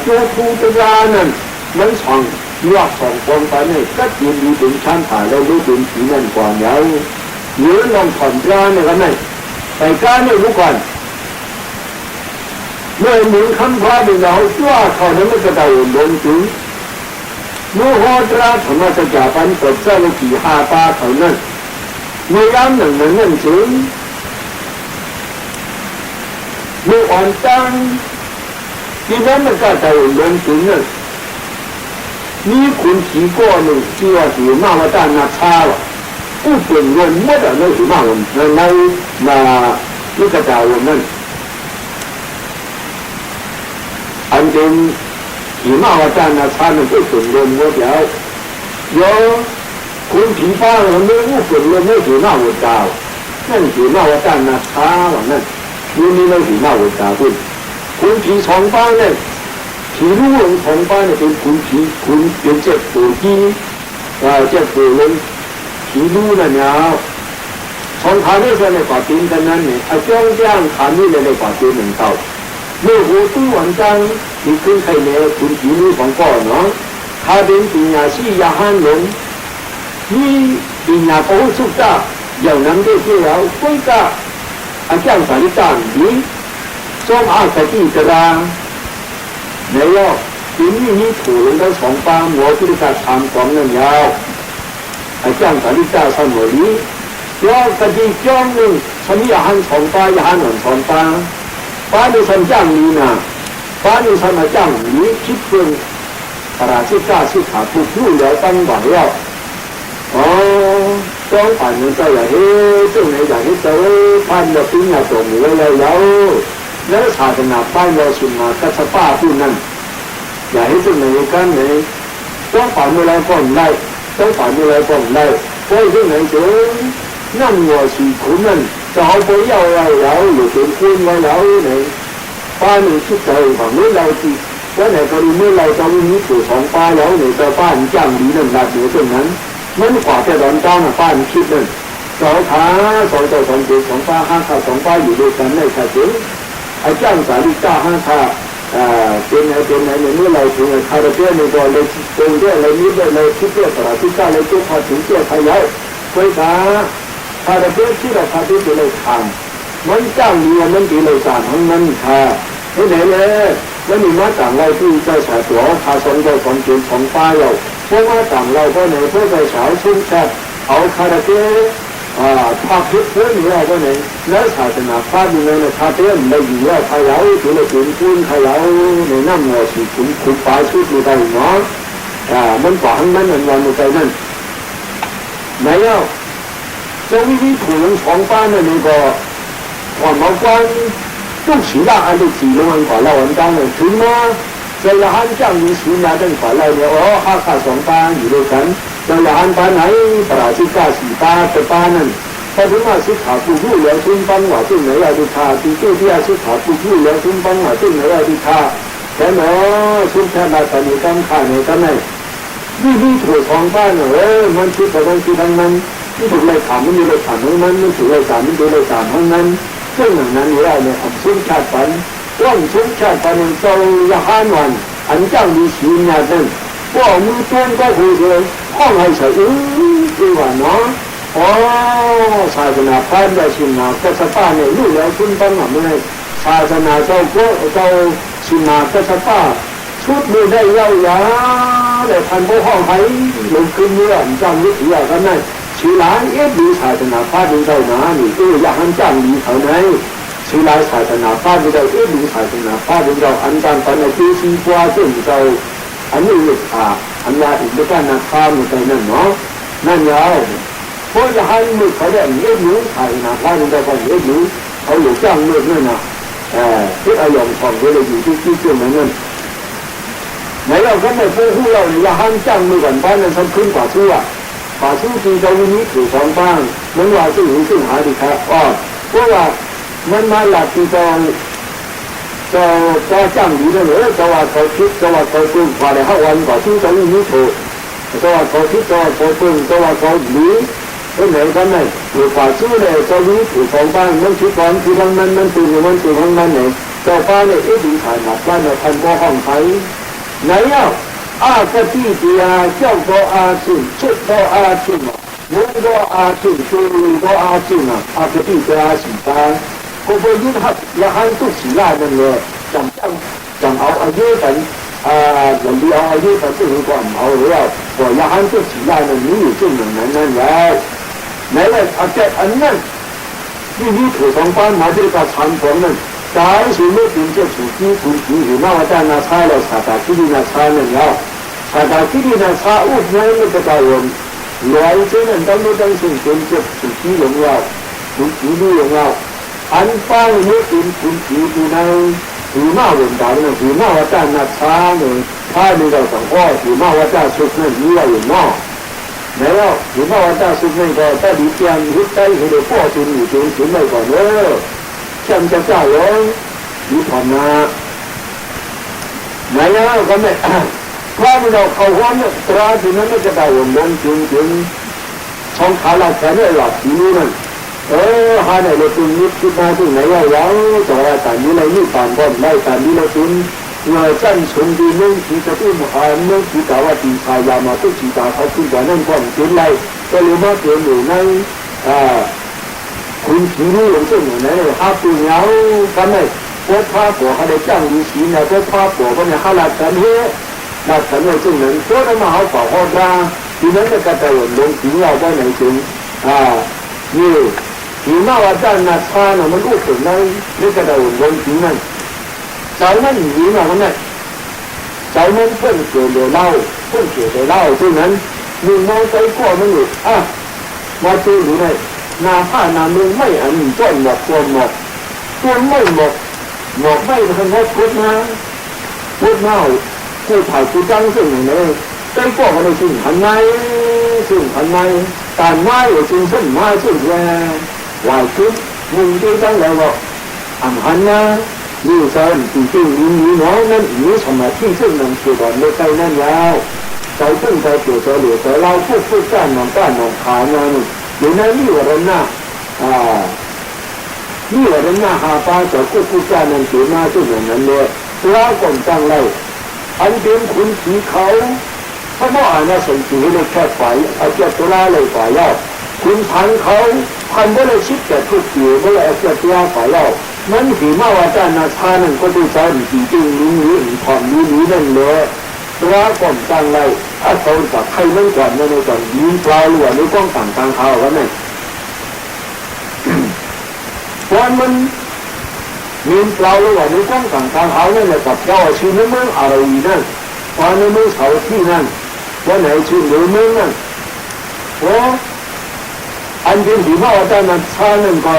做出的啦呢，门床要上光板呢，tất nhiên đi đến tham thả đâu đối đến chỉ nhận quả nhau nhớ lòng thuận ra này cái này tại ca này cũng còn nơi muốn khám phá được nào cho thọ nó mới cái đầu lớn chứ nếu họ ra thằng nó sẽ trả bán của cho nó chỉ hai ba thằng nên người ăn nâng chứ nếu hoàn toànที่นั้นมันก็จะลงถึงเนี่ยมีคน提过呢就要是骂我蛋那差了不准问没得那是骂我们那那个叫我们อันเป็นที่骂我蛋那差呢不准问我表有คน提发了没不准问那是骂我糟那是骂我蛋那差了那你那是骂我糟对คุณผีสองฟ้าเนี่ยผีรู้ลงสองฟ้าเนี่ยเป็นคุณผีคุณเป็นเจ้าปู่ที่เจ้าปู่เลยผีรู้นะเนี่ยสองขาเนี่ยจะในป่าตีนกันนั้นเนี่ยไอ้จ้องจ้างขานี่เลยในป่าตีนหนึ่งเต่าเมื่อหัวตู้หวันจังที่ขึ้นใครเนี่ยคุณผีรู้ของก่อนเนาะข้าเป็นปีญาชียาฮันหลงนี่ปีญาโป้สุกตาอย่างนั้นได้ที่เราคุยกับไอ้จ้างสาริตาดี中阿在地的啦，没有，因为你土人的从巴，我这里在参观了了，还讲在你家上我里，要在地讲呢，从你喊从巴，也喊人从巴，巴你从讲你呢，巴你从那讲你，基本，把那些家是他不住了当晚了，哦，当反正在呀，嘿，正来讲，嘿，走，看到边呀，做没了有。แล้วศาสนาบ้านเราสุมากัสป้าผู้นั้นอย่าให้เป็นในการไหนต้องผ่านเวลาก่อนไล่ต้องผ่านเวลาก่อนไล่เพราะที่ไหนเจอนั่นหัวสีขุนนั่นจะเอาไปเย้าเราหรือเป็นคุณไว้เราเนี่ยป้าหนึ่งชุดใจของเมื่อเราจีแล้วไหนก็รู้เมื่อเราจะมีผู้สองป้าแล้วเนี่ยจะป้าจ้างดีนั่นหลักอยู่ตรงนั้นมันกว่าแต่ตอนจ้างป้าคิดนั่นสองขาสองต่อสองเจ็ดสองป้าห้าขาสองป้าอยู่ด้วยกันในขาเจ็ดไอ้จ้างสาริกาห้าข้าเป็นไงเนี่ยเมื่อเราถึงคาราเต้ในก่อนเลยเป็นเรื่องอะไรนี้เลยคิดเรื่องสาริกาเลยจุดพอถึงเจ้าพายายคุยขาคาราเต้ที่เราคาที่เลยทำมันจ้างดีมันดีเลยสารของมันค่ะที่ไหนเลยแล้วมีมาต่างเราที่ใจฉาตัวพาสองใจของเกียรติของป้าเราเพราะว่าต่างเราก็ในเพราะใจฉาชุ่มแช่เอาคาราเต้ภาพพิษเพื่อนนี่เราก็เนี่ยแล้วศาสนาพระนี่เนี่ยคาเต้นไม่อยู่ว่าพายาวถึงเราถึงคุณพายาวในน้ำหัวสีขุนปลายชุดอยู่ได้เนาะมันฝังมันวันอยู่ใจนั่นไหนอ่ะเจ้าวิธีถูกของป้าเนี่ยนี่ก็ความเอากว้างต้องฉีดอันนี้จีนมันขอเราอันดังเลยถึงมาใจละหันจ้างมีฉีดยาตั้งขอเราเนี่ยห้าขาสองป้าอยู่ด้วยกันใจละหันป้าไหนปราชิกาสีป้าแต่ป้านั่นพอถึงมาสิขาผู้ผู้แล้วทุ่มปังว่าทุ่มไหนเอาดีท่าที่เจ้าที่สิขาผู้ผู้แล้วทุ่มปังว่าทุ่มไหนเอาดีท่าแต่เนาะทุ่มแค่มาตอนนี้กำขาเนี่ยกันไหนวิถีของป้าเนี่ยมันคิดแต่ต้องคิดทั้งนั้นที่ถูกเลยถามมันมีเลยถามทั้งนั้นมันถูกเลยถามมันถูกเลยถามทั้งนั้นซึ่งอย่างนั้นเราเนี่ยอันชุ่มชาติปันว่างชุ่มชาติปันเจ้าละหันวันอันเจ้ามีชีวิตเนี่ยนั่นว่ามือต้นก็คือเลยห้องให้ใส่คือว่าเนาะศาสนาพระได้ชิมนาก็สป้าเนี่ยรู้แล้วคุณต้องทำอะไรศาสนาเจ้าก็เจ้าชิมนาก็สป้าชุดมือได้เย้ายาแต่พันพวกห้องไผ่ลงขึ้นเมื่อจำวิถีอย่างนั้นชีลายดูศาสนาพระดูเจ้าหนานี่ก็อยากให้จำดีเท่านั้นชีลายศาสนาพระดูเจ้าดูศาสนาพระดูเจ้าอันจำตอนในที่ซีกว่าซึ่งเจ้าอันนี้ลูกอันยาอีกด้วยกันนะข้ามไปนั่นเนาะนั่นยาวเพราะจะให้มือเขาได้รู้ศาสนาพระดูเจ้าเขารู้เขาอยู่จ้างมือนั่นนะที่อารมณ์ของเขาเลยอยู่ที่เชื่อเหมือนนั้นไหนเราก็ไม่พูดเราเนี่ยอย่าห้ามจ้างมือก่อนบ้านนั้นทำขึ้นกว่าชั่วป่าสู้จริงเจ้าวินิจถือสองบ้างมันว่าซึ่งหาดีครับเพราะว่ามันมาหลักที่จะจ้างดีนั่นเหรอจะว่าเขาคิดจะว่าเขาตึงกว่าใน5 วันกว่าซึ่งเจ้าวินิจถูกจะว่าเขาคิดจะว่าเขาตึงจะว่าเขาดีเพราะไหนกันไหนหรือป่าสู้เนี่ยเจ้าวินิจถือสองบ้างมันคิดก่อนคือทั้งนั้นมันตึงมันตึงทั้งนั้นเนี่ย做翻的一定係物翻嚟透過航體，你有個弟弟啊，叫做阿俊，出到阿俊啊，五個阿俊，四個阿俊啊，個弟弟阿時間，嗰個一喊都起來的咧，就好阿爺等人哋阿爺等都好過唔好了，我一喊都起來的，你有這種能力嘅，你咧阿隻恩人，你普通班買這個產品呢？但是那邊就主機主機，那我在那差了查打基地那差了了，查打基地那差屋那個大人，來這人當那當成跟着主機用了，主機的用了，安排那邊主機的那那問題呢，那我在那差呢，差那個什麼，那我在說那你要用嘛，沒有，那我在說那個在你家你在那個過程裡邊準備過呢。像只家人，你看啊，沒有咁咪，他們就後方的抓住那個大人們從卡拉山的老皮們，下來的東西其他就沒有了，就係但你來你辦法唔係但你來點，因為真從啲東西嗰啲東西搞啊電柴呀嘛都自打開先講能講唔見嚟，所以乜嘢嚟呢คุณผีนี่อย่างเช่นอย่างนั้นฮับตัวเหงาทำไมพวกพระผัวเขาได้จ้างฤาษีเนี่ยพวกพระผัวเขาเนี่ยหาหลักฐานเยอะหลักฐานเนี่ยเช่นนั้นพวกนั้นมาหาฝ่าพ่อตาทีนั้นก็กระจายลงผีเราได้ไหนถึงนี่ผีมาว่าด้านนาชาเนี่ยมันรู้สึกไหมนี่กระจายลงผีนั่นใจมันหนีมาวันนั้นใจมันเพิ่งเกิดเดี๋ยวเล่าเพิ่งเกิดเดี๋ยวเล่าเช่นนั้นมึงมองใจก่อมันอยู่มาเจอหรือไงนาผ้านามึงไม่อันต้นหมดตัวหมดตัวไม่หมดหมดไม่ทันได้พุทธนะพุทธเน่าผู้ถ่ายผู้จังซึ่งอย่างนี้ได้ก็มาในสิ่งหันไงสิ่งหันไงการไม้หรือสิ่งเส้นไม้ซึ่งแย่วายชุดมึงที่ตั้งแล้วว่าอันหันนะนี่ใช่จริงๆนี่น้อยนั่นนี่สมัยที่ซึ่งนั่งเกี่ยวกับในใจนั่นแล้วใจซึ่งใจเกี่ยวกับเหลือแต่เราพูดกันน้องก้านน้องขาเนี่ยอยู่ในนี่ว่าเราหน้านี่ว่าเราหน้าหาปลาจากกู้จานันเกี่ยวมาซึ่งอย่างนั้นเลยเราก่อนตั้งเราอันเป็นคุณผีเขาเพราะว่าอันนั้นส่งผีเลยแค่ฝ่ายอาจจะตัวละเลยฝ่ายเราคุณพันเขาพันไม่ได้ชิดแต่ทุกผีไม่ได้อาจจะตัวฝ่ายเรามันผีมาว่าจานาชานั่นก็ดูใจจริงๆนี้ผ่อนนี้นั่นเลยเราก่อนตั้งเราถ้าเขาจากใครเมื่อก่อนเนี่ยในก่อนยิงปลาหรือว่าในกล้องต่างๆเขาแล้วเนี่ยวันมันยิงปลาหรือว่าในกล้องต่างๆเขาเนี่ยกับเจ้าชื่อในเมืองอะไรนั่นวันในเมืองเขาที่นั่นวันไหนชื่อในเมืองนั่นโอ้อันเป็นที่มาว่าแต่นั้นชานั่นก็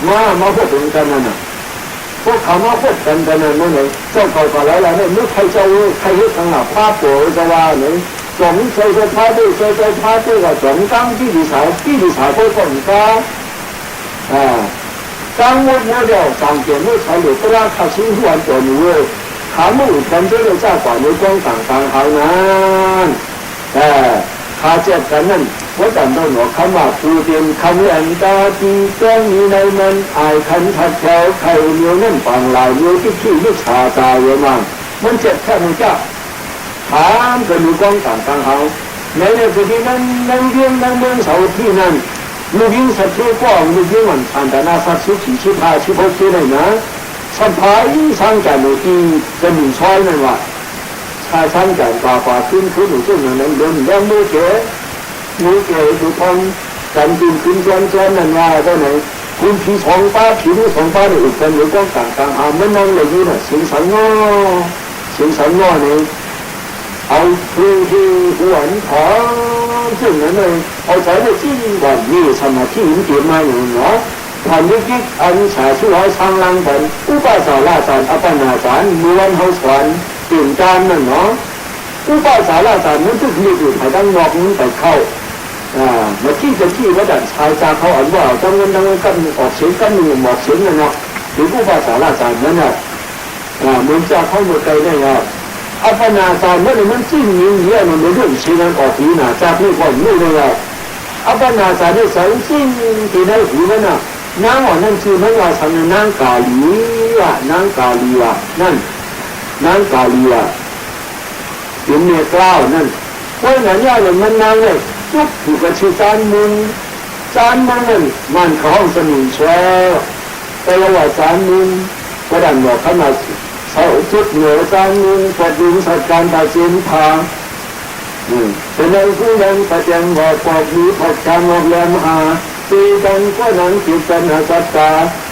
มาพูดถึงกันนั่นน่ะพวกเขามาพูดกันนั่นนั่นเลยเจ้าเขาก็แล้วเนี่ยไม่ใครจะใครยึดทางหลักพระปู่จะว่าเนี่ย总ใช้พระด้วยใช้พระด้วยก็总当地理财会更高当我那了上节目才有不拉他新完ตัวนี้ขาหมูกันจะได้จากก่อนในกล้องต่างๆเขานั้นขาเจ็บกันนั่นว่าแต่ต้องหนอคำว่าผู้เตรียมคำอันตาตีแจ้งมีในมันอายขันทัดแถวไข่เหนียวนั่นฝั่งลายเหนียวที่ขี้ลูกชาตายเลยมันเจ็บแค่ไหนจ้าถามกันดูกล้องต่างๆเขาในพื้นที่นั้นนั่งเรียนนั่งเมืองเสาที่นั่นลูกยิงสัตว์ที่กว้างลูกยิงมันผ่านแต่นาสัตว์ชิพาชิพที่ไหนนะสัมภาระสร้างการดูที่จะมีช้อยนั่นว่าชายสร้างการป่าขึ้นหนูซึ่งนั้นเดินยังมือเก๋ดูทองการดินขึ้นซ้อนนั่นว่าก็ไหนคุณผีสองป้าผีสองป้าเนี่ยอุปกรณ์หรือกล้องต่างๆมันนั่งเลยนี่น่ะเสียงสังง้อเนี่ยเอาคือหวนขอซึ่งนั้นเลยเอาใจในที่วันนี้สมาธิหินเกี่ยวมาอยู่เนาะผ่านยุคที่อันสาช่วยสร้างลังผลอุปสาราสารอัปนาสารม้วนเขาสอนเปลี่ยนการนั่นเนาะอุปสาราสารมันทุกทีอยู่ภายตั้งนอกนั้นไปเข้ามาที่ว่าดันชายจากเขาอันว่าจังเงินกันออกเสียงกันหนึ่งหมอกเสียงนั่นเนาะหรืออุปสาราสารนั้นน่ะมันจะเข้ามาไกลได้ยังอัปนาสารมันจิ้มยิงเยอะมันเรื่องเสียงออกทีน่ะจากนี่ก่อนนู่นเลยอัปนาสารนี่สารจิ้มที่ในหูนั่นน่ะม นางว่านั่นคือมันว่าทำนางกาลีอ่ะนางกาลีอ่ะนั่นนางกาลีอ่ะเป็นเมียกล้าวนั่นเพราะงั้นย่าเลยมันนางเลยจุดถูกกระชิดจานมึงมันเขาห้องสนิมเชื่อแต่ว่าจานมึงก็ดันบอกขนาดเสาจุดเหนือจานมึงกดดินสัดการตัดสินทางเป็นในผู้ยังประจังบอกปอกนี้ผัดการออกแรงหาตีกันก็นั้นจิตเป็นหัตตา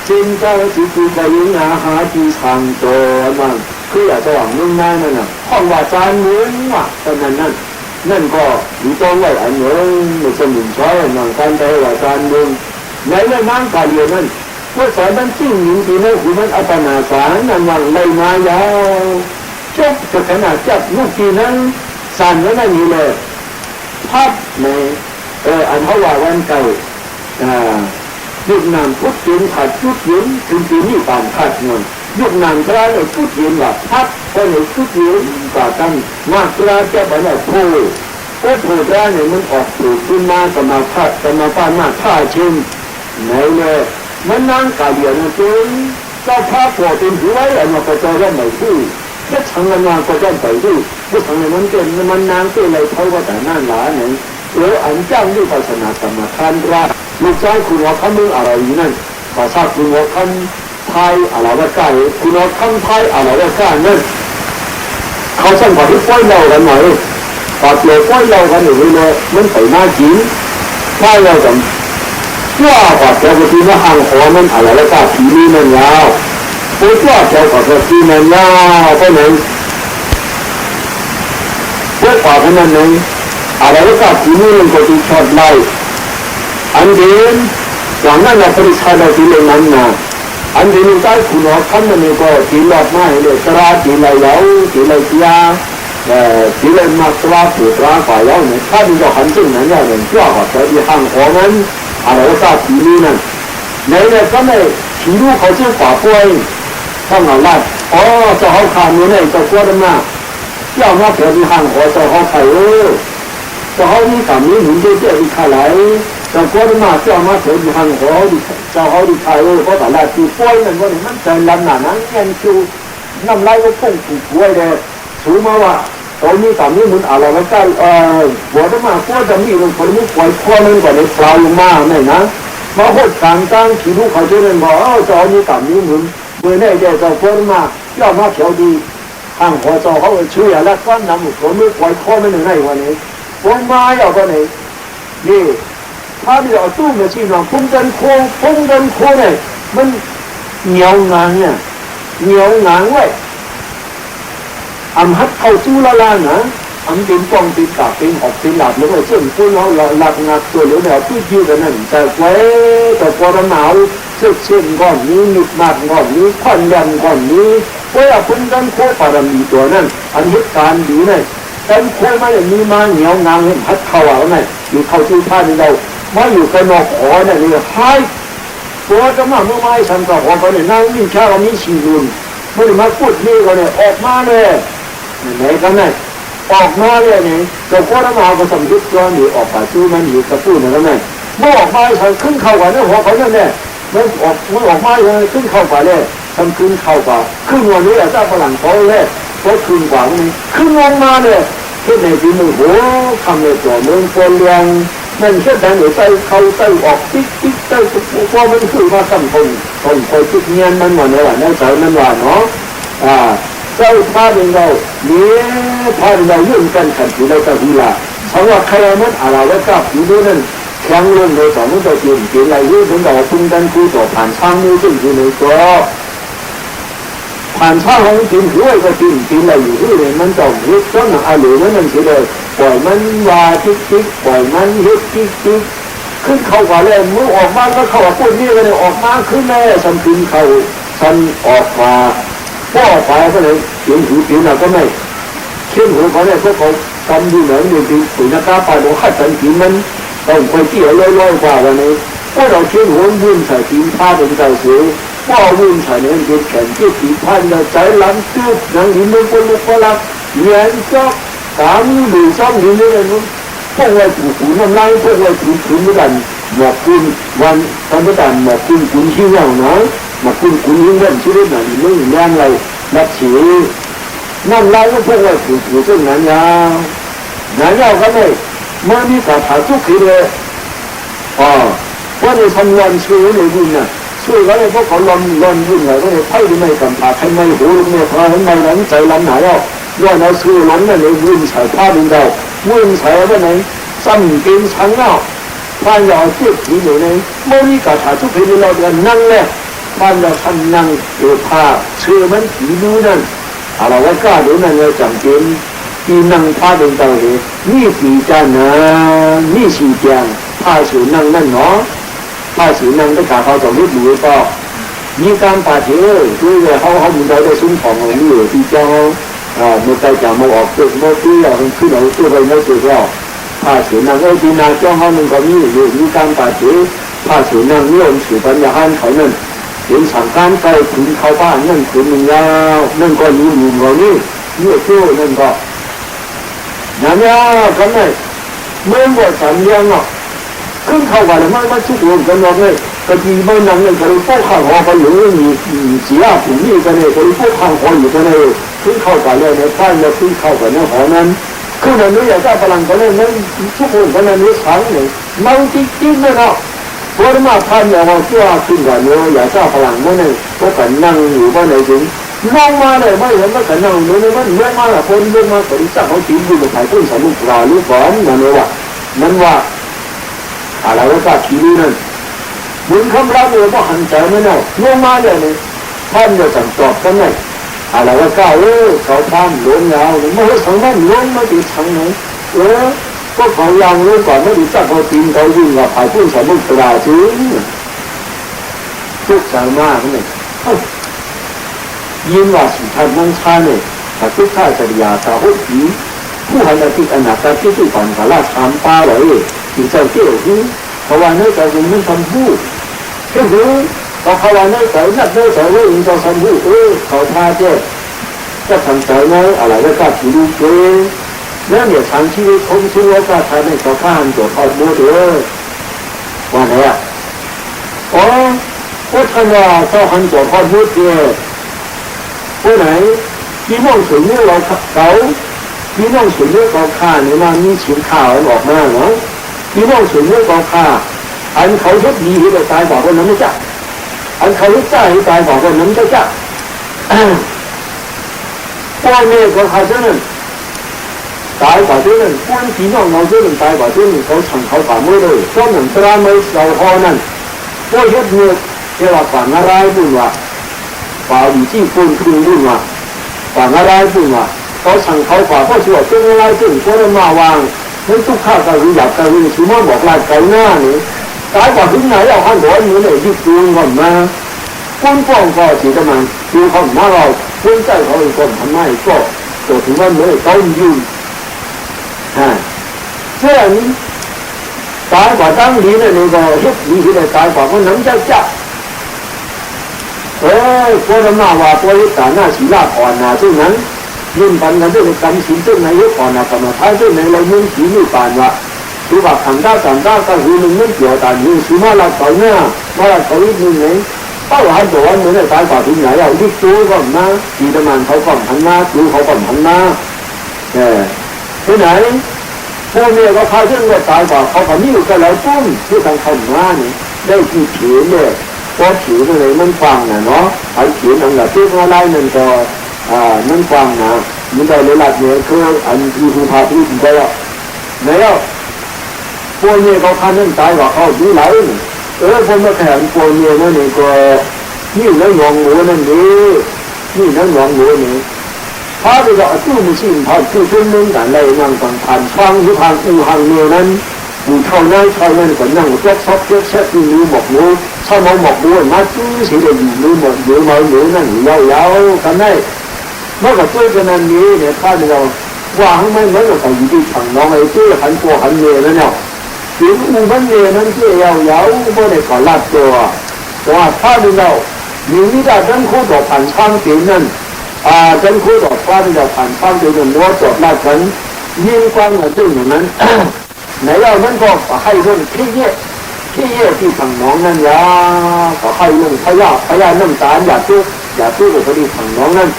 จินเจ้าจิตใจยิงหาที่ทางตัวมันคืออยากจะหวังมุ่งหน้านั่นน่ะห้องว่าจานมึงว่ะตอนนั้นนั่นก็อยู่ตรงไว้อันเหนือไม่สมุนใช้หนังการใจว่าจานมึงในเรื่องนั่งการเรียนนั่นเมื่อสอนมันจริงหญิงทีนั้นคือมันอัปนาสารนั่นวันเลยมายาวจบกับขนาดจับลูกทีนั้นสั่นแล้วนั่นนี่เลยพับในอันเขาว่าวันเก่ายุคนามพุทธเย็นขาดพุทธเย็นถึงปีนี้ปานขาดเงินยุคนามกล้าเลยพุทธเย็นว่าพับก็เลยพุทธเย็นกว่ากันมากกล้าจะแบบนั้นพูดก็พูดได้เนี่ยมันออกสู่ขึ้นมาสมาพัดสมาปานมากท่าเช่นไหนเลยมันนั่งกาเดียนจนเจ้าพระปวดเป็นหัวไอ้มาก็จะเริ่มใหม่ที่แค่ทั้งนั้นมาก็จะไปที่ผู้ทั้งนั้นเป็นมันนางเป็นอะไรเขาก็แต่นั่นหลาเนี่ยแล้วอันจ้างด้วยศาสนาสมาทานรักลูกชายคุณว่าคำมึงอะไรนั่นภาษาคุณว่าคำไทยอะไรว่าใกล้คุณว่าคำไทยอะไรว่าใกล้นั่นเขาสั่งขอที่ป้อยเรากันหน่อยขอเกี่ยวป้อยเรากันอยู่เลยมันใส่หน้าจีนป้อยเรากันว่าขอเกี่ยวกับที่ว่าห่างหัวมันอะไรว่าใกล้ผีนี่มันยาวเพราะว่าเกี่ยวกับที่มันยาวเพราะนั้นเพื่อความนั้นนึงอะไรว่าใกล้ผีนี่มันก็จะชดไล่อันเดียนหลังนั้นเราปฏิชัยเราทีเลยนั้นนะอันเดียนใต้คุณว่าคำนั้นก็ทีหลอดมาเลยตราทีไรแล้วทีไรเสียทีไรมาตราผูตราฝ่ายแล้วเนี่ยถ้ามีเราหันจึงนั้นอย่างนั้นก็ว่าจะมีห่างของนั้นอะไรว่าจะทีนี้นั่นในเนี่ยก็ไม่ทีรู้เขาเชื่อฝ่าป่วยท่านเอาละอ๋อจะเขาขาดเนี่ยจะกลัวดมา要么别的汉国จะเขาใครจะเขานี่กับนี้หนุนเจ๊ๆที่ขายจะกลัวดมาจะมาเสียที่汉国จะเขาที่ขายเพราะแต่ละที่ป่วยนั่นว่ามันใจลำหนานั้นเงินคิวน้ำลายก็พุ่งป่วยเลยสูงมาว่าตอนนี้กับนี้มันอะไรไม่ใช่หัวดมาก็จะมีคนคนนี้ป่วยข้อนึงก่อนในปลายลงมาเนี่ยนะมาพูดต่างๆที่รู้เขาจะเรียนบอกจะเอานี้กับนี้มันเมื่อเนี่ยจะกลัวดมา要么调低汉国จะเขาช่วยแล้วก็นำคนนี้ป่วยข้อนึงในวันนี้ผมมา要个呢นี่他比较重的情况风筝科呢มันเหนียวงานเนี่ยเหนียวงานไว้อันฮัดเข้าจูละล่างนะอันเป็นป้องเป็นกาเป็นออกเป็นหลับแล้วก็เชื่อมพูดเราหลับงัดตัวเหลือแล้วพูดยืดกันนั่นแต่ไว้แต่พอหนาวเช่นก่อนนี้หนุดหนักก่อนนี้ควันยันก่อนนี้ว่าพุ่งกันโคปารมีตัวนั่นอันเหตุการณ์ดีเนี่ยแต่โคมาอย่างนี้มาเหนียวงานเห็นฮัดเข้าอะไรเนี่ยอยู่เข้าที่ท่านเรามาอยู่กันนอกหอเนี่ยนี่ให้ตัวจะมาเมื่อไม่ฉันก็หอกันเนี่ยนั่งยิ่งช้าเรามีชีวิตเมื่อมาพูดนี่ก็เนี่ยออกมาเลยไหนกันเนี่ยออกมาเลยเนี่ยเราก็ต้องมาก็สำนึกตัวนี่ออกไปสู้มันอยู่กระตุ้นนะเนี่ยเมื่อออกมาฉันขึ้นเข้ากันเนี่ยหัวเขาเนี่ยมันออกมาเลยขึ้นเข้าไปเลยทำขึ้นเข้าไปขึ้นวันนี้เจ้าฝรั่งเขาเลยก็ขึ้นกว่านี่ขึ้นลงมาเลยที่ในที่มือโหทำเลยตัวเมืองโฟเลียงนั่นแค่แต่หนูใส่เขาใส่ออกติ๊กใส่พอมันคือมาสัมพันธ์คนคอยติ๊กเงียนมันหมดเลยว่ะในใจมันว่าเนาะเจ้าพาเป็นเราเนี่ยพาเป็นเรายื่นกันขันที่เราจะดีละเพราะว่าใครมันอะไรแล้วกับอยู่ด้วยนั่นแข็งลงเลยสองมันจะยืนเกี่ยวอะไรยื่นถึงเราพุ่งกันคู่ต่อผ่านช่างนี้ซึ่งอยู่ในตัวผ่านช่างของจริงถือว่าก็จริงอะไรอยู่ที่เลยมันต้องยึดต้นอะไรนั่นเฉยเลยปล่อยมันว่าติ๊กปล่อยมันยึดติ๊กขึ้นเข้าว่าเลยมือออกมาก็เข้าว่าพูดนี่ก็เลยออกมาขึ้นแม่ฉันขึ้นเข้าฉันออกมาพ่อฝ่ายก็เลยเสียงหูเสียงหนักก็ไม่เชื่อหูเขาเนี่ยพวกเขาทำดูเหมือนอยู่ที่ปุ๋ยนักการไปบอกขัดสันติมันต้องคอยเกี่ยวลอยกว่าวันนี้พวกเราเชื่อหูวุ่นใส่ทีผ้าเป็นใจเสียพ่อวุ่นใส่เนี่ยเป็นแขนที่ทีผ้าเนี่ยใจล้ำจุดนั่งหินมันก็ลุกก็ลักเลี้ยงจอกตามดูซ่อมหินเลยนู้นพวกเราถูกน้ำลายพวกเราถูกไม่กัน หมอกคุณวันทำไม่ได้หมอกคุณคุณชิ้นอย่างน้อยหมอกคุณคุณยิ่งเล่นชีวิตหน่อยมึงแรงไรนับฉีนั่นไรก็พวกเราถูซึ่งนั้นยาวนั้นยาวกันเลยเมื่อมีการถ่ายทุกทีเลยว่าในทำงานช่วยในบุญน่ะช่วยแล้วพวกเขาลอนบุญอะไรก็เลยไพ่ที่ไม่กำปาใครไม่หูเนี่ยพอให้ไม่หลังใจลำหนาแล้วว่าเราช่วยล้นนั่นเลยบุญใส่ผ้าดินเราบุญใส่ว่าไหนซ้ำเป็นช้างเนาะบ้านเราเทียบทีไหนในเมื่อมีการถ่ายทุกทีเราจะนั่งแล้วบ้านเราทำนั่งเดือผ้าเชื่อมันผีนู้นั่นอะไรว่ากล้าดูนั่นเราจำเป็นที่นั่งผ้าดินเราเลยนี่สีจานนะนี่สีแจงผ้าสูนั่งนั่นเนาะผ้าสูนั่งได้ขาเขาจะรีบดูต่อมีการปาเทด้วยเขามีได้ได้ซุ้มของของนี่ที่เจ้าเมื่อใจจะมาออกตัวเมื่อที่เราขึ้นเราตัวไปเมื่อตัวเราผ้าสูนั่งที่นาเจ้าเขาหนึ่งก็มีการปาเทผ้าสูนั่งนิยมสืบปัญญาหันเขานั่นเห็นสั่งการไปถึงเขาบ้านนั่นถึงหนึ่งแล้วนั่นก็มีหมู่เขานี่เที่ยวนั่นก็นั่นเนี่ยกันเลยเมื่อวันสัญญาเนาะขึ้นเข้าไปแล้วมันชุกลงกันเลยก็ทีไม่นั่งเลยก็เลยพวกข้างหัวไปอยู่มีเสียผู้นี้กันเลยก็เลยพวกข้างหัวอยู่กันเลยขึ้นเข้าไปเลยในบ้านเนี่ยขึ้นเข้าไปในหอนั้นขึ้นมาเนี่ยอยากจะพลังกันเลยนั้นชุกลงกันเลยนี่ช้างเลยนั่งจิ๊กเลยเนาะพอมาพันเนี่ยว่าเชื่อขึ้นกันเนี่ยอยากจะพลังมันเนี่ยก็กันนั่งอยู่บ้านไหนถึงลงมาเลยไม่เห็นว่ากันนั่งอยู่เนี่ยมันเมื่อมาละคนเมื่อมาคนที่จะเขาจิ้มดูมาถ่ายต้นสมุทรหรือฝนนั่นเลยว่านั่นว่าอะไรว่าผีนี่นั่นบุญคำรับเลยว่าหันใจไม่เนาะลงมาเลยเนี่ยท่านจะสั่งตอบกันไหมอะไรว่าก้าวเขาทำล้มยาวไม่ให้สังนั้นล้มมาติดทางไหนก็เขายังรู้ก่อนไม่ดีจักเขาตีนเขาวิ่งกับผ่านพุ่งสมุทรจริงทุกข์ใจมากเลยยินว่าสุทัศน์นั่งช้าเนี่ยถ้าทุกข้าจริยาสาวผีผู้หันมาติดอนาคตที่ผ่านกาลชามป้าเลยที่เจ้าเกี่ยวที่เพราะว่าเนื้อใจมันไม่ทำผู้ก็คือพอเขาว่าเนื้อใจนักเนื้อใจว่าอินทร์ทำผู้เขาท่าเจ้าก็ทำใจไหมอะไรก็กล้าถือดูเองแล้วเนี่ยทางชีวิตคงชื่อว่าก็ทำให้เขาข้ามตัวทอดโมเดลว่าไงอ่ะก็ท่านว่าเขาหันตัวทอดโมเดลผู้ไหนที่มองถึงเรื่องเราเขาที่มองถึงเรื่องเขาฆ่าเนี่ยมันมีชิ้นข่าวออกมาเนาะที่มองถึงเรื่องเขาฆ่าอันเขาทุบดีให้ตายบอกว่านั้นไม่จักอันเขาทุบใจให้ตายบอกว่านั้นไม่จักพ่อแม่เขาฆ่าเจ้านั่นตายกว่าเจ้านั่นคนพี่น้องเราเจ้านั่นตายกว่าเจ้านั่นเขาสั่งเขาฝ่ามือเลยเพราะเหมือนตราไม่เราพอนั่นพ่อยุดเนื้อเรียกว่าฝ่าอะไรบุญว่าฝ่าดีที่คนคืนบุญว่าฝ่าอะไรบุญว่าเขาสั่งเขาฝ่าพ่อช่วยเจ้าอะไรจึงพ่อได้มาวางนั้นทุกข้าก็รู้อยากกันรู้ชิมว่าบอกลายไก่หน้านี่ตายกว่าถึงไหนเราหันหัวมือเลยที่ตูนก่อนมาคนฟ้องก็สีกำลังดูเขาหน้าเราคนใจเขาเป็นคนทำไมก็ตัวถึงว่าเมื่อเขายืนเช่นตายกว่าตั้งดีเนี่ยนี่ก็เฮ็ดดีที่ได้ตายกว่าคนนั้นจะจับพอทำหน้าว่าพอยึดตาหน้าศีลาอ่อนนาซึ่งนั้นยื่นปันกันด้วยการศีลซึ่งในยุคก่อนนะกรรมฐานซึ่งในเรายื่นศีลอยู่ป่านว่าดูว่าขันธ์ด้านก็คือหนึ่งนั่นเกี่ยวกันยื่นศีลมาละต่อหน้ามาละต่ออีกหนึ่งไหนเป้าหมายตัวเหมือนในสายป่าที่ไหนเราที่ตัวก่อนนะดีประมาณเขาก่อนพันหน้าดูเขาก่อนพันหน้าที่ไหนพวกเนี่ยก็พาเรื่องว่าตายป่าเขาคนนี้อยู่กับเราปุ้มที่ทางเขาหน้านี่ได้ที่เขียนเนี่ยพอเขียนอะไรมันฟังนะเนาะไอ้เขียนอันแบบที่เขาไล่นั่นก็นั่นฟังนะมันได้เลยหลักเนี่ยคืออันที่ผู้พาที่ไปแล้วไหนอ่ะพวกเนี่ยเขาคันนั่นตายว่าเขาดูไหลพวกมาแข่งพวกเนี่ยนั่นนี่ก็นี่นั่นหลวงหมูนั่นนี่นั่นหลวงหมูนี่พาไปก็ตู้มือชิมพาตู้ช่วยนึ่งกันเลยนั่งฟังผ่านฟังหรือผ่านอู่หังเนี่ยนั้นอยู่เท่านั้นก็นั่งจ๊อกซอกเจ๊กแซ่บดูหมกหมูชอบหมกหมูมาจู้สิเดี๋ยวอยู่หมกเดี๋ยวมาหมูนั่นยาวๆกันได้เมื่อกับตัวกันนั้นนี้เนี่ยข้าเราว่าให้ไม่เหมือนกับอยู่ที่ฝั่งน้องไอ้เจ้าหันตัวหันเมียนั่นเนี่ยถึงอู่หันเมียนั้นเจ้ายาวๆไม่ได้ขอลาดตัวแต่ว่าข้าเราอยู่ที่ด้านคู่ต่อผ่านช่างตีนั่นด้านคู่ต่อข้าเราผ่านช่างตีนั่นว่าจบลาดกันยิ่งกว้างกว่าตึ้งอย่างนั้นไหนเรานั้นก็ให้เรื่องที่เนี่ย ที่เย่ที่ฝั่งน้องนั่นยาขอให้ลงพยาน้ำตาลอย่าตู้กับพอดีฝั่งน้องนั้น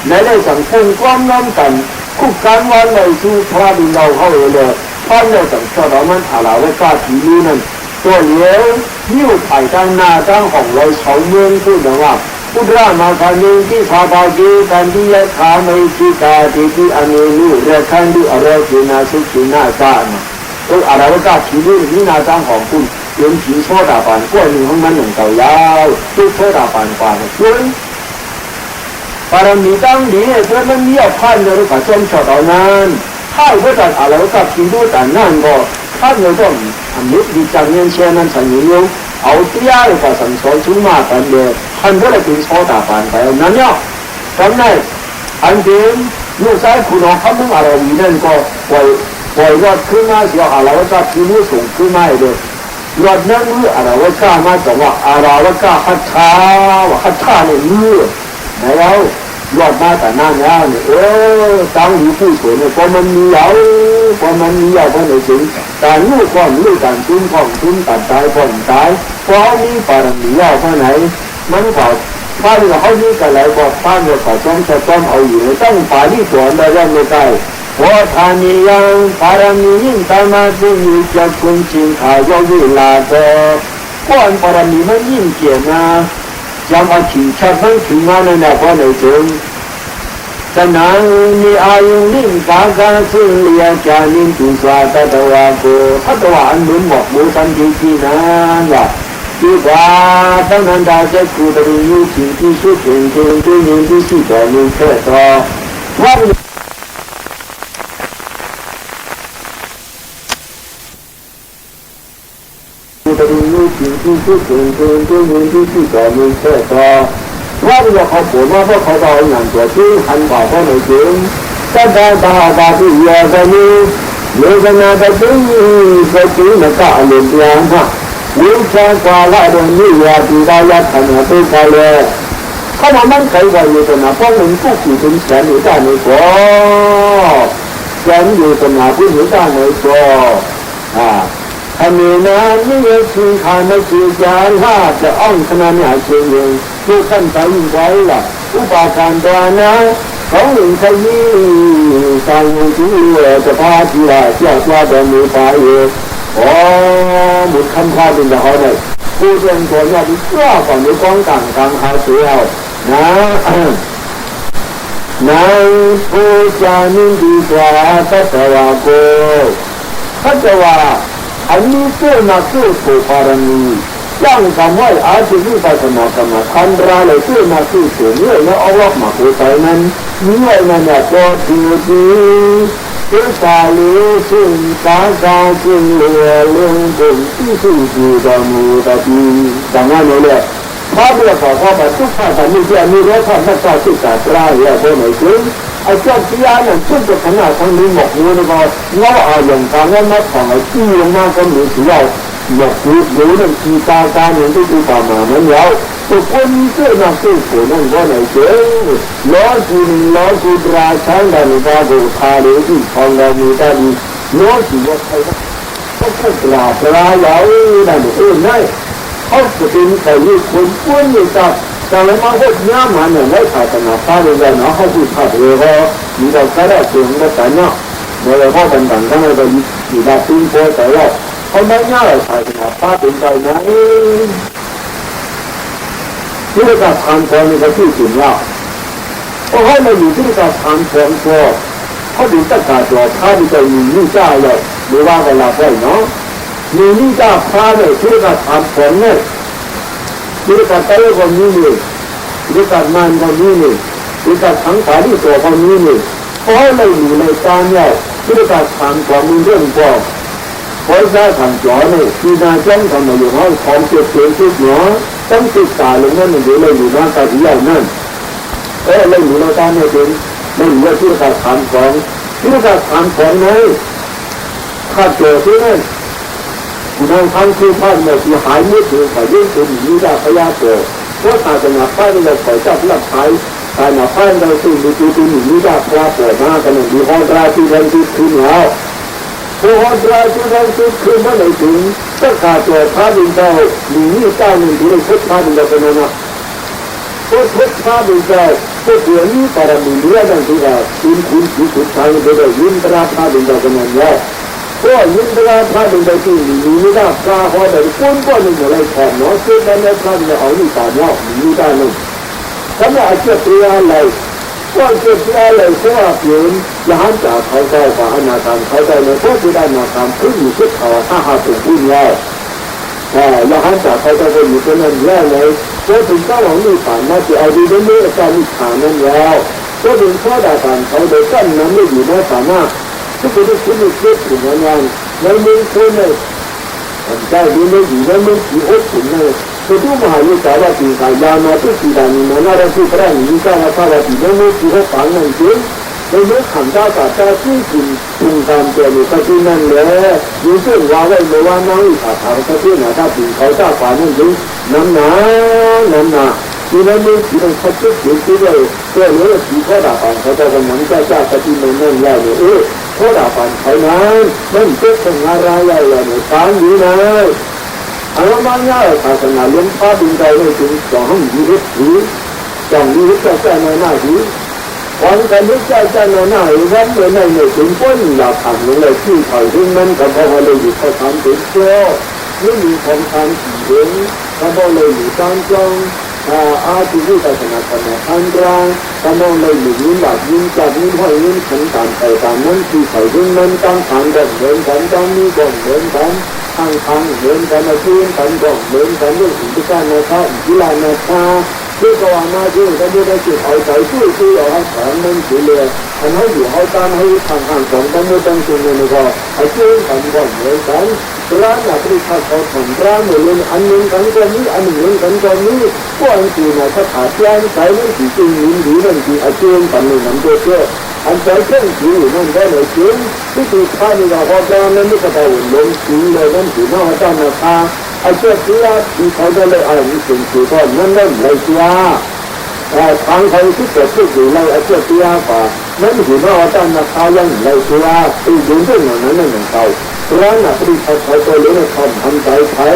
ในได้สังคมความน้ำกันคุกการวันในสู่พระดินเราเข้าเลยพระเราสังเกตเรามันถาเราว่ากล้าผีนี้นั่นตัวเลี้ยวนิ้วถ่ายตั้งหน้าตั้งของเราเฉาเมืองพูดนะว่าพุทธรามาคันนี้ที่พาบากีกันที่ยะขาไม่ชีกาที่อันนี้รู้เรื่องขันดูอะไรกินาสุขีนาซานะตัวอะไรว่ากล้าผีนี้นาตั้งของคุณเป็นผีโชดาปานกล้วยหนึ่งของมันหนึ่งเก่ายาวตู้โชดาปานกว่าเนี่ยปารมีตั้งดีเพื่อมันมีเอาพันเลยก็จมชดเอานั้นถ้าว่าจะอะไรก็ผีดูแต่นั่นก็ท่านเราต้องทำนิดดีจังเงี้ยเช่นนั้นสัญญาเอาเตี้ยเลยก็สังสอนชุ่มมากันเลยท่านก็เลยเป็นโชดาปานไปนั้นเนี่ยตอนนั้นอันเดิมลูกชายคุณน้องเขามุ่งอะไรวีนั่นก็ปล่อยรถขึ้นมาเสียอะไรก็ผีดูส่งขึ้นมาเลยรถนั้นมืออะไรว่าข้ามาจากว่าอะไรว่าข้าฮัทธาว่าฮัทธาเนี่ยมือไหนแล้วรถมาแต่นั่นแล้วเนี่ยตั้งอยู่ผู้สวยเนี่ยพอมันมีเอาพอมันมีเอาพอในสิ่งแต่ลูกก่อนลูกการทุ่มของทุ่มตัดตายผ่อนตายเพราะมีปารมีเอาเพราะไหนมันก็ถ้าเราเขานี่กันแล้วก็ถ้าเราขอจ้องจะต้องเอาอยู่ต้องฝ่ายที่สวนได้ยังไม่ได้เพราะทานิยังปารมียิ่งตามมาซึ่งอยู่จะคุณชิงขายกวิลาโตก้อนปารมีมันยิ่งเกี่ยนะจำเอาถิ่นชัดทั้งถิ่นมาในแนวพอในถึงสนางมีอายุนิ่งกากาซึ่งเลียจานินตุสาตตวาโกทัตวาอันหนุนหมอกบูสันติที่นั้นว่าที่ว่าตั้งนั้นได้จะคูดริยุสิ่งที่สุดเป็นเรื่องที่ยิ่งที่สุดต่อมีแค่ต่อว่าแต่ดูนี่สิ่งที่สุดเป็นเรื่องที่ยิ่งที่สุดต่อมีแค่ต่อว่าเราเขาปวดว่าเพราะเขาเอาอย่างตัวที่หันบ่าเพราะในจริงแต่ได้ตาตาที่ยาจะมีเมื่อนาจะถึงจะถึงนักการเรียนอย่างฮะวิชากว่าละเรื่องนี้ยาที่ได้ยัดขนาดที่ไปเลยเขามามันใครว่าอยู่ตรงนั้นเพราะมันก็คือถึงแสนอยู่ด้านในก็แสนอยู่ตรงนั้นผู้อยู่ด้านในก็ถ้ามีน้ำนี่คือขาไม่คือจานห้าจะอ้อมขนาดไหนเชียงเองผู้ขั้นใจไว้ล่ะอุปการตัวนะของหนึ่งใครยี่สายที่จะพาที่ละเจ้าตัวเดินมีไปหมดคำพาเป็นจะเขาเลยผู้เรียนตัวเนี่ยที่กล้าก่อนในกองกลางหาเสียวนะนายผู้จานินดีกว่าสัตวาโกสัตวาอันนี้เจ้าหน้าที่ผู้ปารมียังทำไว้อาชีพปัจจุบันคันราเลยเจ้าหน้าที่ผู้นี้เนี่ยเอาออกมาผู้ใจนั้นเนี่ยนั่นเนี่ยก็ดีที่สาลีสิ่งสาสิ่งเลี้ยงเลี้ยงสิ่งที่สิ่งที่ดมูตะดีดังนั้นเลยพระเจ้าขอพระบรรทุกข้าแต่มีเพียงมีรถท่านพระเจ้าที่ตรัสร้ายแล้วคนไหนจริงไอ้เจ้าที่ยาเนี่ยขึ้นจากขนาดทั้งนี้หมกมือนี่ก็ง้อเอาอย่างทางนั้นนัดของไอ้ที่ลงมาก็มีเสียวหมกมือดูนั่นทีตาอย่างที่ดูป่ามาเหมือนแล้วตัวคนเจ้าหน้าที่ผู้นั้นก็ไหนจริงล้อสุดราชันดานิกาโกคาเรที่ทองดานิกาดีล้อสุดว่าใครก็พูดลาปลาเหลาได้นั่นเขาจะเป็นใครที่คนป้วนอยู่กับแต่ละมาพวกน้ำมันเนี่ยไม่ขาดนาฟ้าเลยนะเขาพูดขาดเลยก็มีแต่แค่ได้เพียงแต่แต่เนาะเมื่อเขาเป็นต่างกันเลยก็อยู่ได้ปิ้งโป้แต่ว่าเขาไม่ง่ายขาดนาฟ้าเป็นใจนะที่เราทำพอในที่สุดแล้วเพราะเขาไม่อยู่ที่เราทำพอเขาดูตั้งแต่ตัวเขาจะมีนิจาเลยหรือว่าเวลาได้เนาะมีนิจาพาเลยที่เราทำพอเนี่ยที่เราใช้คนนี้เลยที่เรางานคนนี้เลยที่เราทั้งสายที่ตัวคนนี้เลยเพราะเราอยู่ในการเนี่ยที่เราทำความมีเรื่องพอเพราะถ้าทำจ่อเนี่ยที่นาจ้องทำมาอยู่ห้องของเก็บเสียงทุกหน่อต้องศึกษาลงนั่นหรือเลยอยู่หน้าตาที่ใหญ่นั่นเลยอยู่ในการเนี่ยเป็นไม่รู้ว่าที่เราทำของที่เราทำของไหนข้าเจอที่นั่นคุณทางคือท่านเนี่ยที่หายมืดถือขอยื่นเป็นนิจาพยาโกเพราะศาสนาพระเราขอจับหลักฐานศาสนาพระเราซึ่งมีตัวนิจาพระโกมากันมีห้องราที่เรียนที่ขึ้นแล้ว พอหัวใจที่เราสุดคือไม่ได้ถึงก็ขาดตัวพระบิดาหนีเจ้าหนึ่งที่ได้พุทธพระบิดาเป็นนะพุทธพระบิดาพุทธเรื่องนี้para mulia dan jugaคุณสุดท้ายก็ได้ยินตราพระบิดาเป็นนะก็ยินตราพระบิดาที่มีได้พระหัวใจคนก็ไม่ได้ขอเนาะซึ่งในพระบิดาเอาหนีตามว่ามีได้นั่นถ้าไม่อาจจะเปลี่ยนอะไรก็จะเปลี่ยนอะไรเพราะว่าเปลี่ยนย้อนจากเขาได้ว่าอนาคตเขาได้ในพวกที่ได้นาคตขึ้นอยู่ที่เขาถ้าหาถูกพูดแล้วย้อนจากเขาได้ก็อยู่ที่นั่นแล้วเลยก็ถึงเจ้าหลวงนี่ผ่านมาจะเอาดีได้เมื่อการมีฐานนั้นแล้วก็ถึงข้อด่าการเขาโดยกั้นนั้นไม่อยู่ในฐานะที่จะได้คิดคิดถึงงานในเมืองคนเนี่ยได้ดีไม่อยู่ในเมืองที่อดถึงเลยคือทุกมหาวิทยาลัยที่ขายามาทุกที่ได้มีมาได้ที่พระนิกายภาวะที่ในเมืองที่เขาฝังนั่นจริงในเมื่อขันธ์กับตาที่จริงจริงตามเจริญก็ที่นั่นแหละยิ่งเรื่องว่าไว้เมื่อวานนั้นถ้าเขาจะที่ไหนถ้าถึงเขาจะฝันนั่นจริงนั่นนะที่นั่นนี่ที่ต้องคัดเลือกที่เลยตัวเลือกที่เขาด่าฝันเขาจะกำลังจะที่นั่นนั่นแล้วเนี่ยเขาด่าฝันเขานั้นมันเกิดเป็นอะไรแล้วเนี่ยฝันอยู่นะอันนั้นมันยากศาสนาเลี้ยงพระบิดาเลยถึงสองยี่สิบสี่สองยี่สิบเจ้าในหน้าที่วันกันนี้เจ้าในหน้าวันเมื่อในถึงพ้นหลับขันเลยที่เขาที่นั่นก็เพราะว่าเลยอยู่เขาทำถึงเจ้าไม่มีของทำสิ่งเดียวก็เพราะเลยอยู่กลางจงอาชีพศาสนาธรรมอันตรายก็เพราะเลยอยู่ยิ่งหลับยิ่งจับยิ่งห้อยยิ่งขันตามไปตามนั้นที่เขาที่นั่นตั้งขันกันเหมือนกันตั้งนี้ก็เหมือนกันทางเหมือนกันนะที่กันก็เหมือนกันเรื่องสิ่งที่การนะครับกีฬานะครับที่ก็ว่ามาที่ก็ไม่ได้จุดเอาใจช่วยเอาให้แข็งมันสีเหลืองอันนั้นอยู่เอาตามให้ทางของกันไม่ต้องจุดเลยก็ไอ้ช่วยกันก็เหมือนกันร้านนักเรียนเขาทำร้านเหมือนอันนึงกันก็นี้อันนึงกันก็นี้ก็อันที่นะถ้าขาดแคลนใช้ไม่จริงๆดีนั่นที่ไอ้ช่วยกันเลยนั่นก็เชื่ออันใจเช่นที่นั่นได้เลยจริงที่ถูกฆ่าในเราพอใจนั้นไม่กระเดาลงสีเลยนั่นถือว่าอาจารย์นะคะไอ้เจ้าเสือที่เขาได้เลยอะไรนี่เป็นคือก็นั่นนั่นเลยเสือทางเขาที่เกิดขึ้นอยู่ในไอ้เจ้าเสือป่ะนั่นถือว่าอาจารย์นะคะยังเลยเสือที่ยืนเรื่องนั้นนั่นอย่างเก่าร้านนักที่เขาตัวเลี้ยงทำใจไถ่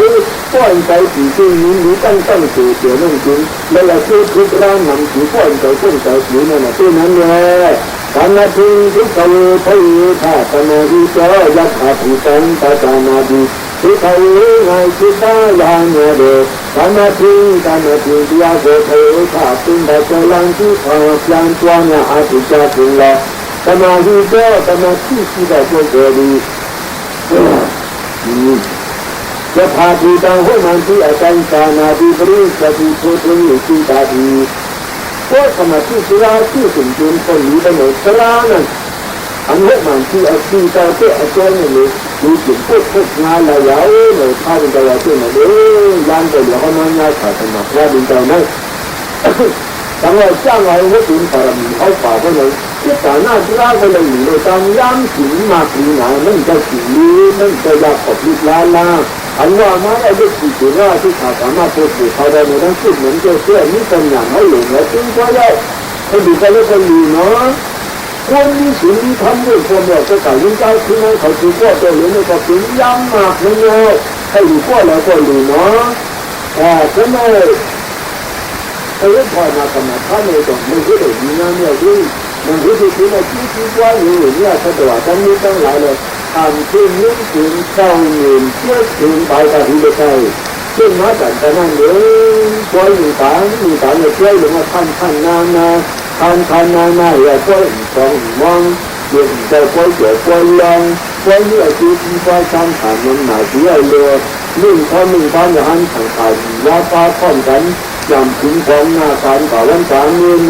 ป้อนใจผีจริงนี้ตั้งเสียนั่นจริงแล้วเราซื้อทุกร้านนำผีป้อนใจต้นใจผีนั่นน่ะที่นั้นเลยธรรมะที่ทุกเขาเที่ท่าธรรมะที่เจ้ายักษ์ผู้สันตะจานาดีที่เขาไงที่บ้ายานเดธรรมะที่ที่ยาโกเทท่าสิ่งใดจะลังที่เขายันตัวเนี่ยอาจจะถึงแล้วธรรมะที่เจ้าธรรมะที่ได้ตัวเกิดจะพาที่ต่างหัวมันที่อาจารย์สานาดีบริสุทธิ์ที่พูดถึงอยู่ที่ตาดีก็ธรรมะที่สุราที่ถึงจนคนนี้เป็นสลานั่นอันหัวมันที่อาชีพการเจ้าอาจารย์นี่มีจุดพูดงานอะไรอย่างเลยพาเป็นตัวที่นั่นยันตัวเดียวเขาไม่ง่ายขาดธรรมะว่าเป็นตัวนั้นตั้งแต่จ้างเอาหัวจุนปารมีเอาฝ่าไปเลยที่ฐานะที่เราไปเลยอยู่ในตามย้ำถึงมาปีไหนนั่นจะสิ่งนี้นั่นจะอยากขอบลิบล้านล่าอันว่ามาไอ้เด็กที่ถือว่าที่ขาดสามารถพูดถึงเขาได้ในทั้งสิ้นเหมือนเจ้านี่เป็นอย่างเขาหลงแล้วจึงก็ได้เขาดูกันแล้วก็ดีเนาะคนนี้สิ่งที่ทำด้วยคนเนี่ยจะกลายเป็นเจ้าที่นั่นเขาถือว่าตัวเหลือในกับสิ่งย้ำมากเลยให้ดูก็แล้วก็ดีเนาะทำไมไอ้เรื่องพอมาขนาดท่านเลยต้องไม่ได้ดีนะเนี่ยที่มันรู้สึกว่าที่ว่าอยู่เนี่ยถ้าตัวทั้งนี้ทั้งหลายเลยทำขึ้นนึกถึงเจ้าเงินเชื่อถึงไปกับที่จะใช่ซึ่งมาจากแต่นั้นเลยช่วยมีตังเนี่ยช่วยหรือว่าท่านนานอย่าช่วยของมองเดี๋ยวจะช่วยเดี๋ยวช่วยลองช่วยเมื่อที่ช่วยทำฐานมันหนาเสียเลยนึ่งอย่างนั้นทางขายยาฟ้าพร้อมกันยำถึงของหน้าการต่อวันสามเงิน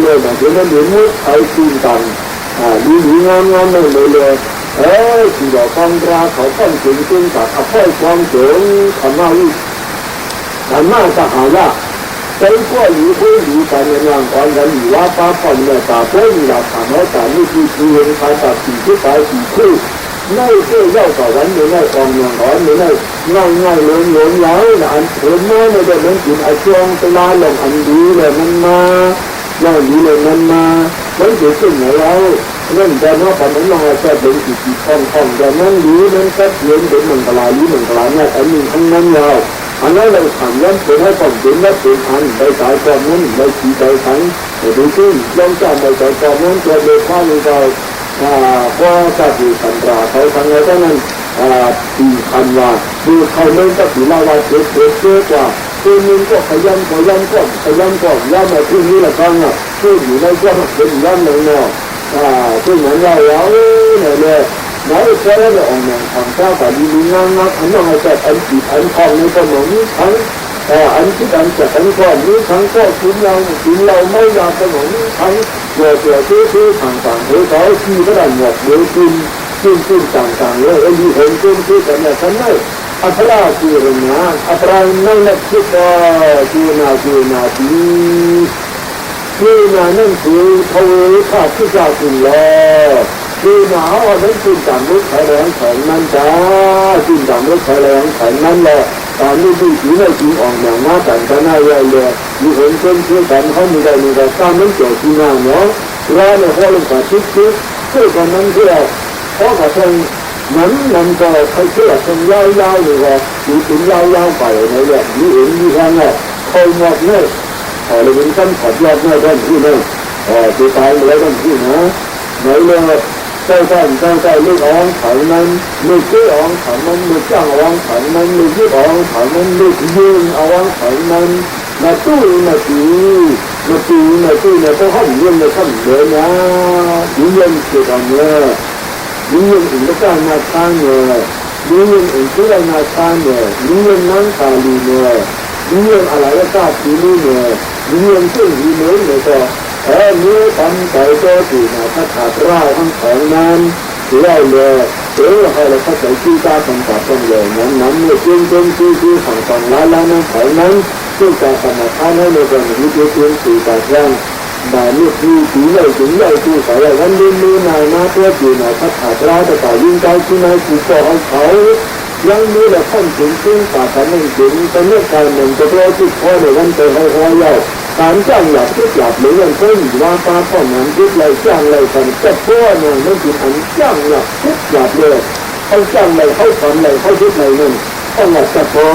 เลยบางทีมันเดือดมุดไอ้ตีนตันดีงามเลยที่เราฟังราเขาฟังถึงซึ่งจากอภัยความเสียงขนาดจะหายากแต่ก็อยู่กันอย่างอ่อนกันอยู่ว่าป้าผ่อนเนี่ยตาเพื่อนเราถามว่าแต่นี่คือเรื่องการตัดสินที่ตายสี่คู่ไม่เชื่อเย้าต่อวันไม่ได้อ่อนอย่างร้อนไม่ได้ง่ายเลยย้อยอันเถื่อนน้อยไม่ได้เหมือนกินไอ้ช่วงตลาดลงอันดีเลยมันมาย่อยดีเลยมันมามันจะขึ้นไหนแล้ว นั่นแต่เมื่อปัจจุบันจะเป็นจิตจิตท่องแต่นั้นหรือนั้นก็เพียงเป็นมังกรหรือมังกรเนี่ยอันนี้ทั้งนั้นยาวอันนั้นเราทำนั้นเป็นให้ความเป็นและเป็นอันไปสายความนั้นไปขี่ไปทั้งดูซึ่งย่อมจะไปสายความนั้นจะเดินข้ามไปก็จะถูกสันตราเขาทางเราดังนั้นตีคันว่าดูเขาเล่นก็ถือเราว่าเจ็บเจ็บกว่าตัวนึงก็ขยันย่ำมาที่นี้ละครั้งช่วยอยู่ในก็เป็นย่ำหนึ่งเนาะซึ่งเหมือนเราเนี่ยไหนแค่เราออกมาทำข้าวแต่ดีงามอันนั้นอาจจะอันจิตอันทองในสมองนี้ทั้งอันที่อันจะอันก้อนนี้ทั้งก็กินเราไม่ยาสมองนี้ทั้งเกี่ยวซื้อต่างๆเขาที่ก็ได้หมดเดี๋ยวกินต่างๆเลยไอ้ที่เห็นกินแต่เนี่ยฉันไม่อัตราคือเรื่องนะอัตราไม่นับคิดว่าคือนาทีคือนานั่นคือเขาข้าที่จะกินแล้วคือหนาวอันนั้นกินต่างรถไฟแรงแข็งนั่นจ้ากินต่างรถไฟแรงแข็งนั่นแหละตอนนี้ที่กินได้กินออกอย่างน่าแต่งกันน่าใหญ่เลยมีเห็นเช่นกันเขามีได้ตามนั้นเกี่ยวกับงานเนาะแล้วเนี่ยเขาลงมาชิดคือตอนนั้นที่เราเขาขอเชิญนั้นก็ใครเชื่อเชิญยาวเลยว่าอยู่ถึงยาวไปในเรื่องมีเห็นมีทางเนี่ยคอยหมดเนี่ยเราเป็นขั้นขอดยอดเนี่ยท่านที่เนี่ยสุดท้ายแล้วท่านที่นะไหนเลยเจ้าลูกอ่อนขันนั้นลูกเจ้าอ่อนขันนั้นลูกจ้างอ่อนขันนั้นลูกยืดอ่อนขันนั้นลูกยืนอ่อนขันนั้นมาตู้เนี่ยเพราะเขาเรียนในขั้นเลยนะเรียนเกี่ยวกับเนี่ยเรียนอื่นก็ได้มาทางเนี่ยเรียนอื่นก็ได้มาทางเนี่ยเรียนนั่งตาลีเนี่ยเรียนอะไรก็ได้ที่นี่เนี่ยเรียนซึ่งที่โน้นเนี่ยก็เนื้อทำใจก็ถือนะถ้าขาดร่างทั้งสองนั้นถือเอาเลยให้เราเข้าใจที่ตาสังกัดตรงเลยนั้นเนี่ยเรื่องที่ฝั่งล้านนั้นของนั้นซึ่งการสมัครท่านให้ในการวิจัยเรื่องสื่อการแจ้งแต่เมื่อที่ถึงเลยที่สายวันนี้นายนะเพื่อถือนะถ้าขาดร่างแต่ยิ่งใจที่นายถูกก่อเขายังมีแต่ท่านถึงซึ่งป่าท่านถึงแต่เมื่อการหนึ่งจะรอที่พ่อในวันเตยให้พ่อเล่าการจ้างหลับทุกหลับหรือยังเช่นว่าตาพ่อนั้นทุกไรจ้างไรทำแต่พ่อเนี่ยนั่นคืออันจ้างหลับทุกหลับเลยเขาจ้างไรเขาทำไรเขาทุกไรนั่นต้องหลับแต่พ่อ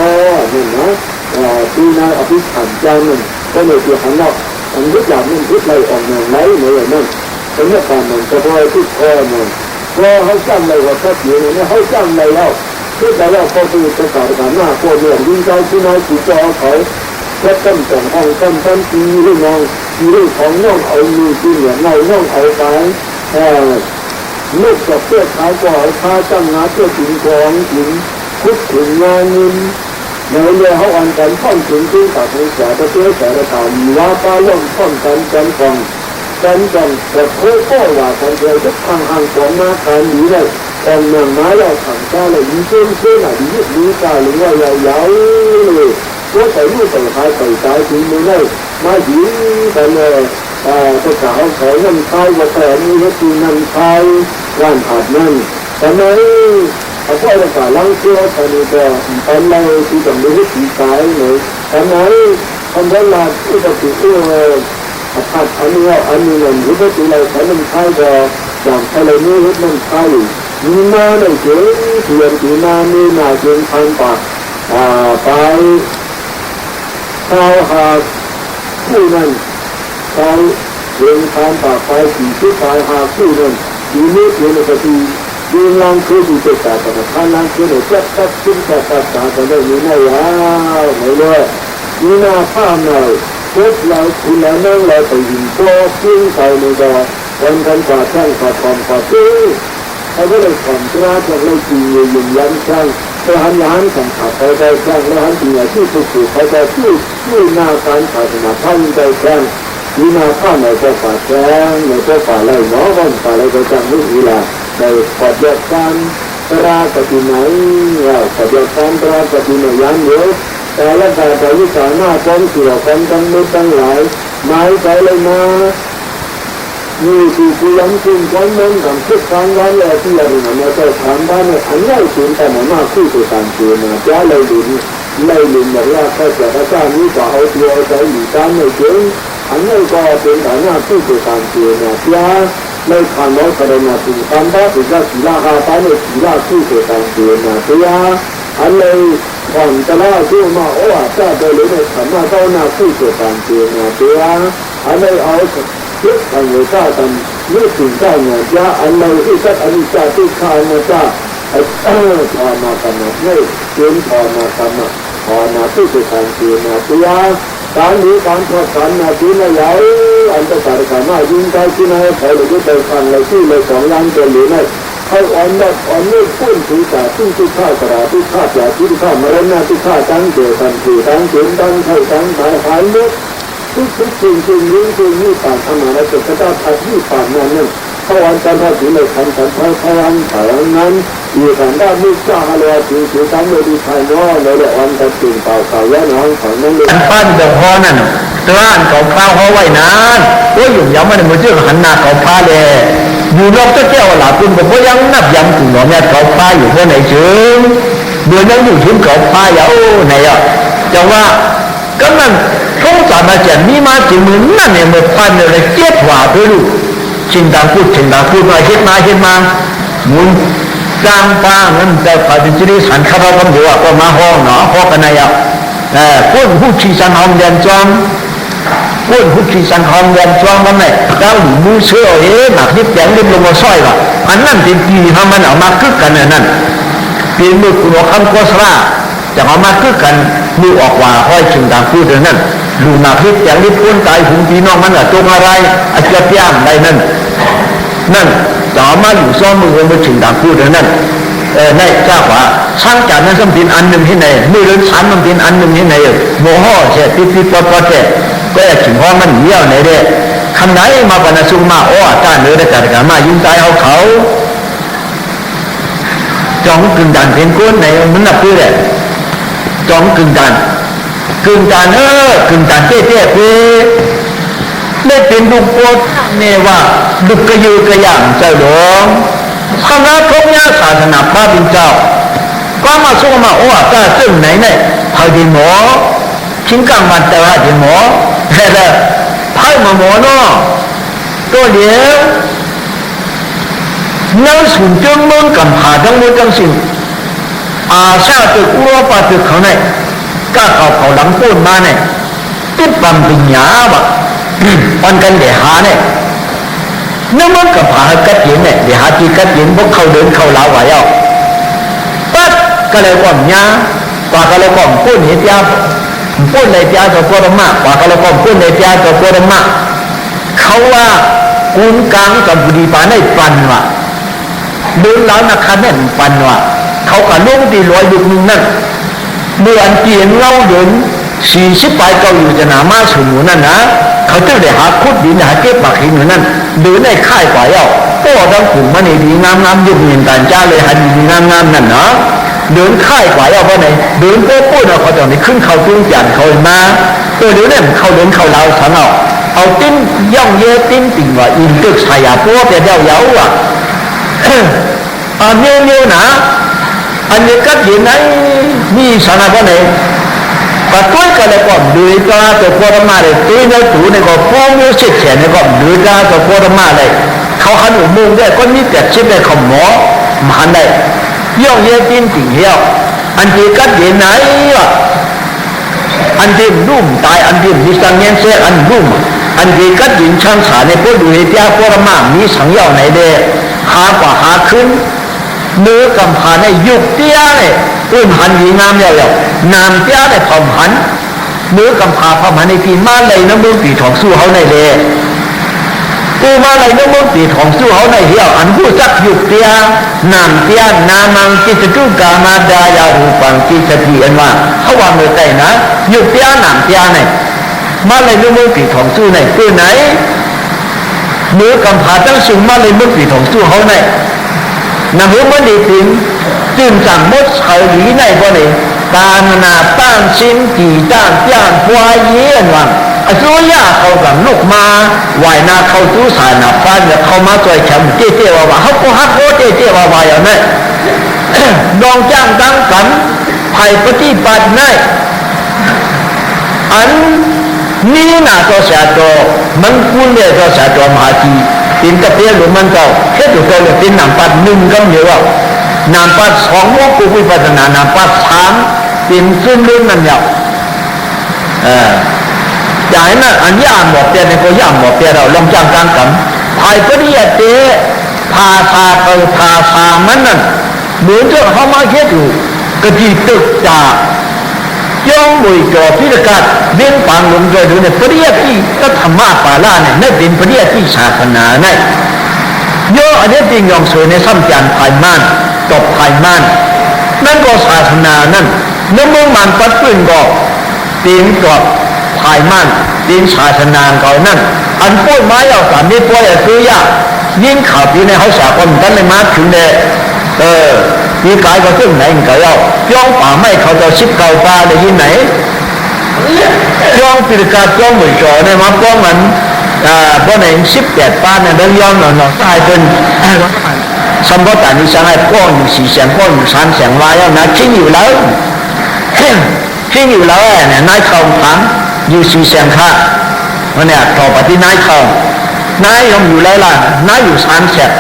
เนี่ยนะที่นายอภิษฐานจ้างนั่นก็เลยคือหันหลับอันทุกหลับนั่นทุกไรออกมาไหนเนี่ยนั่นแต่เมื่อการหนึ่งจะพ่อทุกพ่อเนี่ยพอเขาจ้างไรว่าเขาเสียเนี่ยเขาจ้างไรแล้วที่แต่เราพอคือจะสารหน้าพ่อเนี่ยยิ่งใจที่นายถูกจ่อเขาและต้นของห้องต้นตีเรื่องของน้องเอามือที่เหนือเราน้องเอาไปลูกกับเพื่อขายก็เอาผ้าจ้างงาเพื่อถึงของถึงคุกถึงงานนินในเรื่องเขาอันกันท่องถึงที่ตัดในแสงเพื่อแสงตามีว่าป้าล่องท่องกันฟังกันแต่โค้ก็ว่ากันเลยทุกทางของมาการนี้เลยตอนเมืองมาเราทำได้เลยยิ่งเชื่อหน่อยยิ่งการหรือว่ายาวเลยก็ใส่ลูกใส่หายใส่ตายถึงมือได้มาหิวแต่เลยจะสาวขอน้ำชายว่าแต่มีวัตถุน้ำชายร้านผัดนั่นแต่ไหนเขาพ่อจะสาล้างเชื้อตอนนี้ก็ตอนเราที่จะมีวิธีสายเลยแต่ไหนทำได้มาที่จะติดตัวผัดอันนี้หนึ่งหรือวัตถุอะไรใช้น้ำชายก็อย่างใช้เลยนี่วัตถุน้ำชายมีมาในเก๋เทียนตีนามีนาเทียนพันปากไปชาวหาคู่นั้นชาวเรียนทานปากไปสี่ชุดชายหาคู่นั้นดีนี้เรียนปฏิยืนลังคือดีเจตาแต่ท่านลังคือเนี่ยจับขึ้นจับตาแต่ได้มีหน้ายาวไม่เลยมีหน้าผ้าหน่อยเพื่อเราคุณแล้วนั่งเราไปยิงโป้ขึ้นไปในดอกวันกันกว่าช่างกว่าความกว่าซื้อเขาก็เลยผ่อนกล้าจะเลยจริงยืนยันช่างแต่หันหลังของเขาไปได้ช่างแล้วหันจริงที่สุดเขาจะช่วยหน้าการศาสนาท่านได้ช่างมีหน้าผ้าในเจ้าป่าแจ้งในเจ้าป่าไรเนาะวันป่าไรก็จังไม่ดีละในขอดยกการตราปฏิไหนขอดยกการตราปฏิไหนยันเยอะแต่ละการไปวิสาหน้าจ้องเสือคนทั้งไม่ตั้งหลายไม้ไปเลยมามีที่คุยำคุยกันนั้นทำทุกครั้งวันแล้วที่เราเนี่ยมาจะทำบ้านเนี่ยอันนี้ถึงแต่หน้าคู่ตัวตามเชื่อนะจ้าเลยดูนี่เลยดูแบบว่าเขาจะพระเจ้านี้ก็เอาตัวใจอยู่ตามไม่เชื่ออันนี้ก็เป็นฐานะคู่ตัวตามเชื่อนะจ้า ในทางน้องแสดงมาถึงการบ้าถึงจะศีลาหาตาในศีลาคู่เกิดการเปลี่ยนมาตัวอันเลยผ่อนจะล่าสู้มาโอ้จ้าโดยเลยในขันมาเจ้าหน้าคู่เกิดการเปลี่ยนมาตัวอันเลยเอาเยอะทางเหนือจ้าทำไม่ถึงเจ้าเงาจ้าอันเลยที่สัตว์อันนี้จ้าที่ข้ามาจ้าพอมาทำไม่เปลี่ยนพอมาทำพอมาคู่เกิดการเปลี่ยนมาตัวการนี้การทอดกันมาที่ไหนแล้วอันตรายขนาดยิ่งใจที่ไหนใครเลยจะไปฟังเลยที่เลยสองล้านเกินหรือไม่ให้อ่อนแบบอ่อนเลือดพุ่นถือจ่าซึ่งที่ข้ากระดาษที่ข้าจ่าที่ข้ามรณะที่ข้าตั้งเกี่ยวกันถือตั้งเขียนตั้งไทยตั้งหมายหายเลือดทุกสิ่งนี้ต่างทำอะไรจะกระด้างที่ต่างนั้นพระวันจันทร์ถือเลยขันขันพระวันแต่นั้นอยู่ทางด้านมุขจ้าอะไรถือตั้งเลยดีไทยน้อยเลยละวันจะตื่นเป่าเป่าแย่น้องของนั้นเลยปั้นเดือดร้อนนั่นตัวอันเขาพาเขาไว้นานโอ้ยอยู่ย้ำมันเหมือนเจ้าหันหน้าเขาพาเลยอยู่รอบเจ้าแก้วหลับคุณบอกว่ายังนับยังถึงหนอเนี่ยเขาพาอยู่ที่ไหนเชิงเดือนยังอยู่ถึงเขาพาอยู่ไหนอ่ะจังว่าก็มันท้องสารมาเจ็บมีมาจีมือนั่นเนี่ยมันปั้นเลยเจ็บหัวไปลูกชิงดังพูดมาเฮ็ดมาหมุนกลางป้านั้นแต่ฝ่ายจิตสันข้าวกันอยู่ก็มาห้องเนาะห้องกันไหนอ่ะพูดผู้ชีสันหอมเดินจอมพูดผู้ชีสันหอมเดินจอมมันไหนดาวมือเชื่อหนักนิดแดงนิดลงมาซ้อยว่ะอันนั้นเป็นปีทำมันออกมาคึกกันนั่นเป็นมือคุณคำโฆษณาจะเอามาคึกกันมือออกว่าห้อยชิงดังพูดนั่นลูกนาพิษอย่างนี้พ้นตายหุ่นพี่น้องมันอะจงอะไรอาจจะย่างได้นั่นจะเอามาอยู่ซ้อมมือมาชิงดังพูดนั่นในเจ้าว่าช่างจากนั้นต้องเป็นอันหนึ่งที่ไหนมือเรื่องชั้นมันเป็นอันหนึ่งที่ไหนโมห่อเช่ที่ปอดเช่ก็จะถึงว่ามันเยี่ยวไหนเด้คำไหนมาปนสุมาโอ้ต้านเนื้อได้จัดการมายุ่งใจเอาเขาจองกึ่งดันเป็นก้นในมันนับด้วยเลยจองกึ่งดันกึ่งดันเจ๊เได้เป็นลูกโป่งเนี่ยว่าลูกกระยูกระย่างเจ้าหลวงคณะทงยาศาสนาพระบิดาก็มาสู้มาโอ้ต้าซึ่งไหนเนี่ยพอดีหมอทิ้งกลางวันแต่ว่าดีหมอแต่พายมาหมอเนาะตัวเดียวนั่งสูงจนมึงกำผาทั้งหมดทั้งสิ้นอาชาตึกอุรปาตึกเขาเนี่ยก้าเขาหลังปูนมาเนี่ยติดบังปิญญาบะปันกันเดี๋ยวหาเนี่ยนั่งมึงกำผากัดยินเนี่ยเดี๋ยวหาที่กัดยินพวกเขาเดินเขาลาวไว้เอาปัดก็เลยก่อนยาปากก็เลยก่อนปูนเหี้ยปูนในจ้าจะโกรธมากปากก็เลยก่อนปูนในจ้าจะโกรธมากเขาว่ากุนกลางกับบุรีปาในปันว่ะเดินแล้วนะคะเนี่ยปันว่ะเขาก็ลุ่มตีลอยดุนึงนั่นเมื่ออันเกียนเล่าเดิน40 ปลายเก่าอยู่จะหนามาสูงอยู่นั่นนะเขาจะได้หาคุดดินหาเก็บปากหินอยู่นั่นเดินในค่ายกว่าเย้าก็ต้องขุ่มมันดีงามยุบเงินการจ้าเลยหันดีงามนั่นเนาะเดินค่ายกว่าเย้าเพราะไหนเดินโป๊ะปุ้นเขาตอนนี้ขึ้นเขาจุ้งจันเขามาตัวเดี๋ยวเนี่ยเขาเดินเขาเราสังเอาติ้มย่องเย่ติ้มติ่งว่าอินตึกชายาตัวเปียเย้าว่ะเนี้ยนะอันนี้ก็ยินไอ้มีสารพัดเลยปัจจุบันก็เลยก็ดูจ้าตัวโคตรมาเลยตัวนี้ตัวนี้ก็ฟ้องอยู่เสียเสียนี่ก็ดูจ้าตัวโคตรมาเลยเขาหันหัวมุงได้ก็มีแต่ชิดได้ขมหมอมันได้ย่องเย่ติ้มติ่งเหี้ยวอันที่ก็ยินไอ้ว่ะอันที่รุ่มตายอันที่มีสังเงินเสียอันรุ่มอันที่ก็ยินช่างสารในพวกดูจ้าโคตรมามีสังเยาไหนเด้หากว่าหาขึ้นเนื้อกำพาในยุคเตี้ยเนี่ยอุ้มหันยีงามเยอะๆนามเตี้ยเนี่ยพอมหันเนื้อกำพาพอมหันในปีมาเลยน้ำมือปีทองสู้เขาในเลยกูมาเลยน้ำมือปีทองสู้เขาในเหี้ยวอันผู้จักยุคเตี้ยนามเตี้ยนามังกิจจุกามาดายาหูปังกิจทีอันว่าเขาว่าเมื่อไหร่นะยุคเตี้ยนามเตี้ยเนี่ยมาเลยน้ำมือปีทองสู้ในคือไหนเนื้อกำพาตั้งสูงมาเลยน้ำมือปีทองสู้เขาในนำหัวมันดีถึงจึงสั่งมดเขาหลีในบ่เนี่ยการนาตั้งชิ้นกี่ด้านย่างควายเยี่ยนวังอสุยาเขากับลูกมาไหวนาเขาตู้สายนาฟ้าเนี่ยเขามาจ่อยแขมเจ๊ๆว่าเขาก็ฮักโคเจ๊ๆว่าอย่างนั้นดองจ้างตั้งกันไผ่ปฏิบัติในอันนี้น่าตัวเสียตัวมันคุ้นเนี่ยตัวเสียตัวมหาจี ตีนกระเทียหรือมันเจ้าแค่ตัวเลยตีนหนังปัดหนึ่งก็เยอะหนังปัดสองว่ากูวิปัสสนาหนังปัดสามตีนซึ่งเรื่องนั้นเนี่ยอย่างนั้นอันย่าหมดเตี้ยเนี่ยก็ย่าหมดเตี้ยเราลองจังกันกันภายปริยัติภาษาภาษามันนั่นเหมือนจะเขามาเยอะอยู่กระดิ่งตึกจากย่องบุยจอพิจารเรื่องปังลงใจดูเนี่ยปริยัติก็ธรรมะปาลาเนี่ยนั่นเป็นปริยัติศาสนาเนี่ยย่ออันนี้จริงยองสวยในซ้ำจันภายมันตบภายมันนั่นก็ศาสนานั่นเมื่อมันปัดปืนก็ตีนตบภายมันตีนศาสนาเขานั่นอันพูดไม้เอาสามนี้ป่วยซื้อยากยิ่งข่าวที่ในเขาสาคนกันเลยมาถึงเนี่ยมีกายก็ซึ่งไหนก็เอาย่องป่าไม่เขาจะชิบเก่าป่าเลยที่ไหนย่องปิดกาย่องเหมือนจอเนี่ยมาป้องมันเพราะใน18ป่าเนี่ยเรื่องย่องหน่อยๆตายเป็นสมบัตินี้ช่างให้ป้องอยู่4 แสนป้องอยู่3 แสนวายนะทิ้งอยู่แล้วทิ้งอยู่แล้วเนี่ยนายทองพังอยู่4 แสนค่ะวันเนี่ยต่อไปที่นายทองนายยอมอยู่แล้วล่ะนายอยู่3 แสน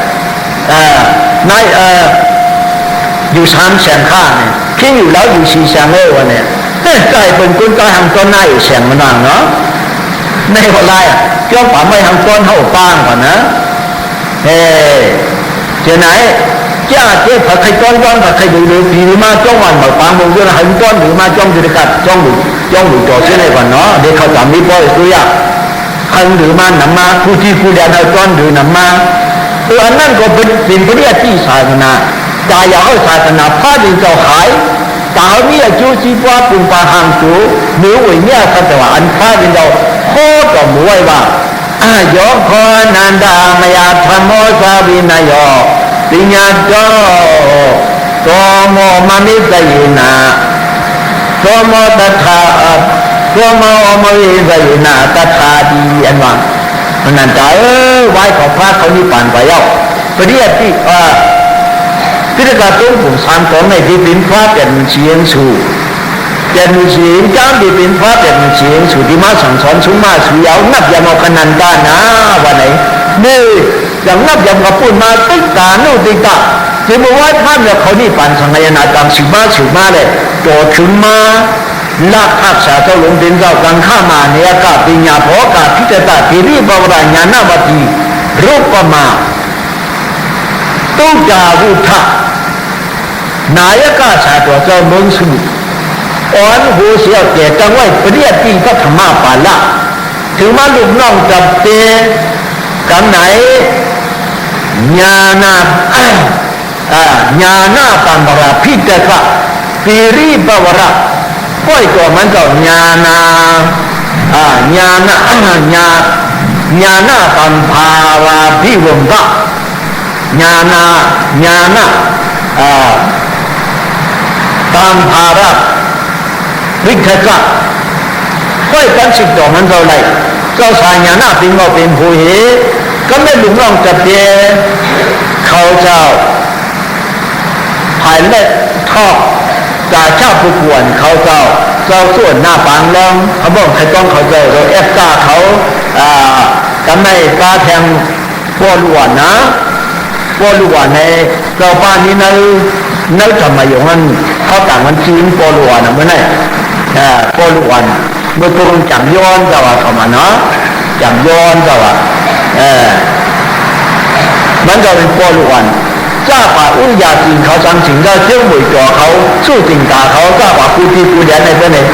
นายอยู่3 แสนค่าเนี่ยทิ้งอยู่แล้วอยู่4 แสนเลยวันเนี่ยใจเป็นคนใจทางต้นนายอยู่แสนมันว่างเนาะในหัวไล่ย่อมป่าไม่ทางต้นเท่าป้างก่อนนะเจ้าไหนจ้าเจ้าผักไข่ต้นผักไข่ดูผีมาจ้องวันแบบปางมงคลหันต้นหรือมาจ้องจุดกัดจ้องหรือจ่อเส้นอะไรก่อนเนาะเด็กเขาจำไม่พอตัวยากหันหรือมาหนำมาผู้ที่ผู้เดียนเอาต้นหรือหนำมาอันนั้นก็เป็นปริยัติศาสนาตายาเขาศาสนาพระดินเจ้าหายตาเมียจูจีปวาปุ่มปาหางจูหรือวิญญาสัตว์อันพระดินเจ้าโคตรมวยว่าโยคอนันดามยาธรรมโมสาวินโยปิญญาโตโตโมมมิตยินาโตโมตถาโตโมมมิตยินาตถาดีอันว่านั่นใจไว้ของพระเขานี่ปั่นไปแล้วปริยัติพิจารณาต้นผม3 ของในที่เป็นพระเป็นเชียงสูเป็นเชียงจ้างที่เป็นพระเป็นเชียงสูที่มาสั่งสอนชุมมาสุยาวนับยามเอาขนันตานะวันไหนนี่อย่างนับยามกับปุ่นมาติ๊กตาโน่ติ๊กตาที่บอกว่าท่านเขานี่ปั่นสังเกตนาตามสืบมาเลยโจถึงมาลักทักษะเจ้าหลวงเป็นเจ้ากังข้ามาเนี่ยกาปิญญาพอกาพิจารณาทีรีบวรญาณวัติรูปมาตุจาวุฒนายกาชาตัวเจ้าเมืองสมุทรอ่อนหูเสียวเกจังไว้เปรียบที่พระธรรมปาละถึงมาลูกน้องจับเตกันไหนญาณปัมปราพิจารณาปีรีบวรก้อยตัวมันก็ญาณปัมภาวาพิวมภะญาณตามภาระวิเคราะห์ค่อยกันสิตัวมันเราเลยเจ้าสายญาณเป็นก็เป็นผู้เหก็ไม่หลุมล่องจับเดียเขาเจ้าภายเล็กทอกจ่าเจ้าผู้กวนเขาเจ้าส่วนหน้าปางลองเขาบอกใครต้องเขาเจ้าเรากาเขากันไม่กาแทงพวกล้วนนะพวกล้วนในเจ้าป้านี้นั่นทำไมอย่างนั้นเขาต่างมันจีนพวกล้วนนะเมื่อไหร่พวกล้วนเมื่อตรงจับย้อนเจ้าว่าเขามาเนาะจับย้อนเจ้าว่ามันก็เป็นพวกล้วนจ้าป่าอุ้ยยาจีนเขาสั่งสิงได้เที่ยวหมวยจ่อเขาสู้จริงตาเขาจ้าป่าผู้ที่ผู้เดียนในเพื่อนเนี่ย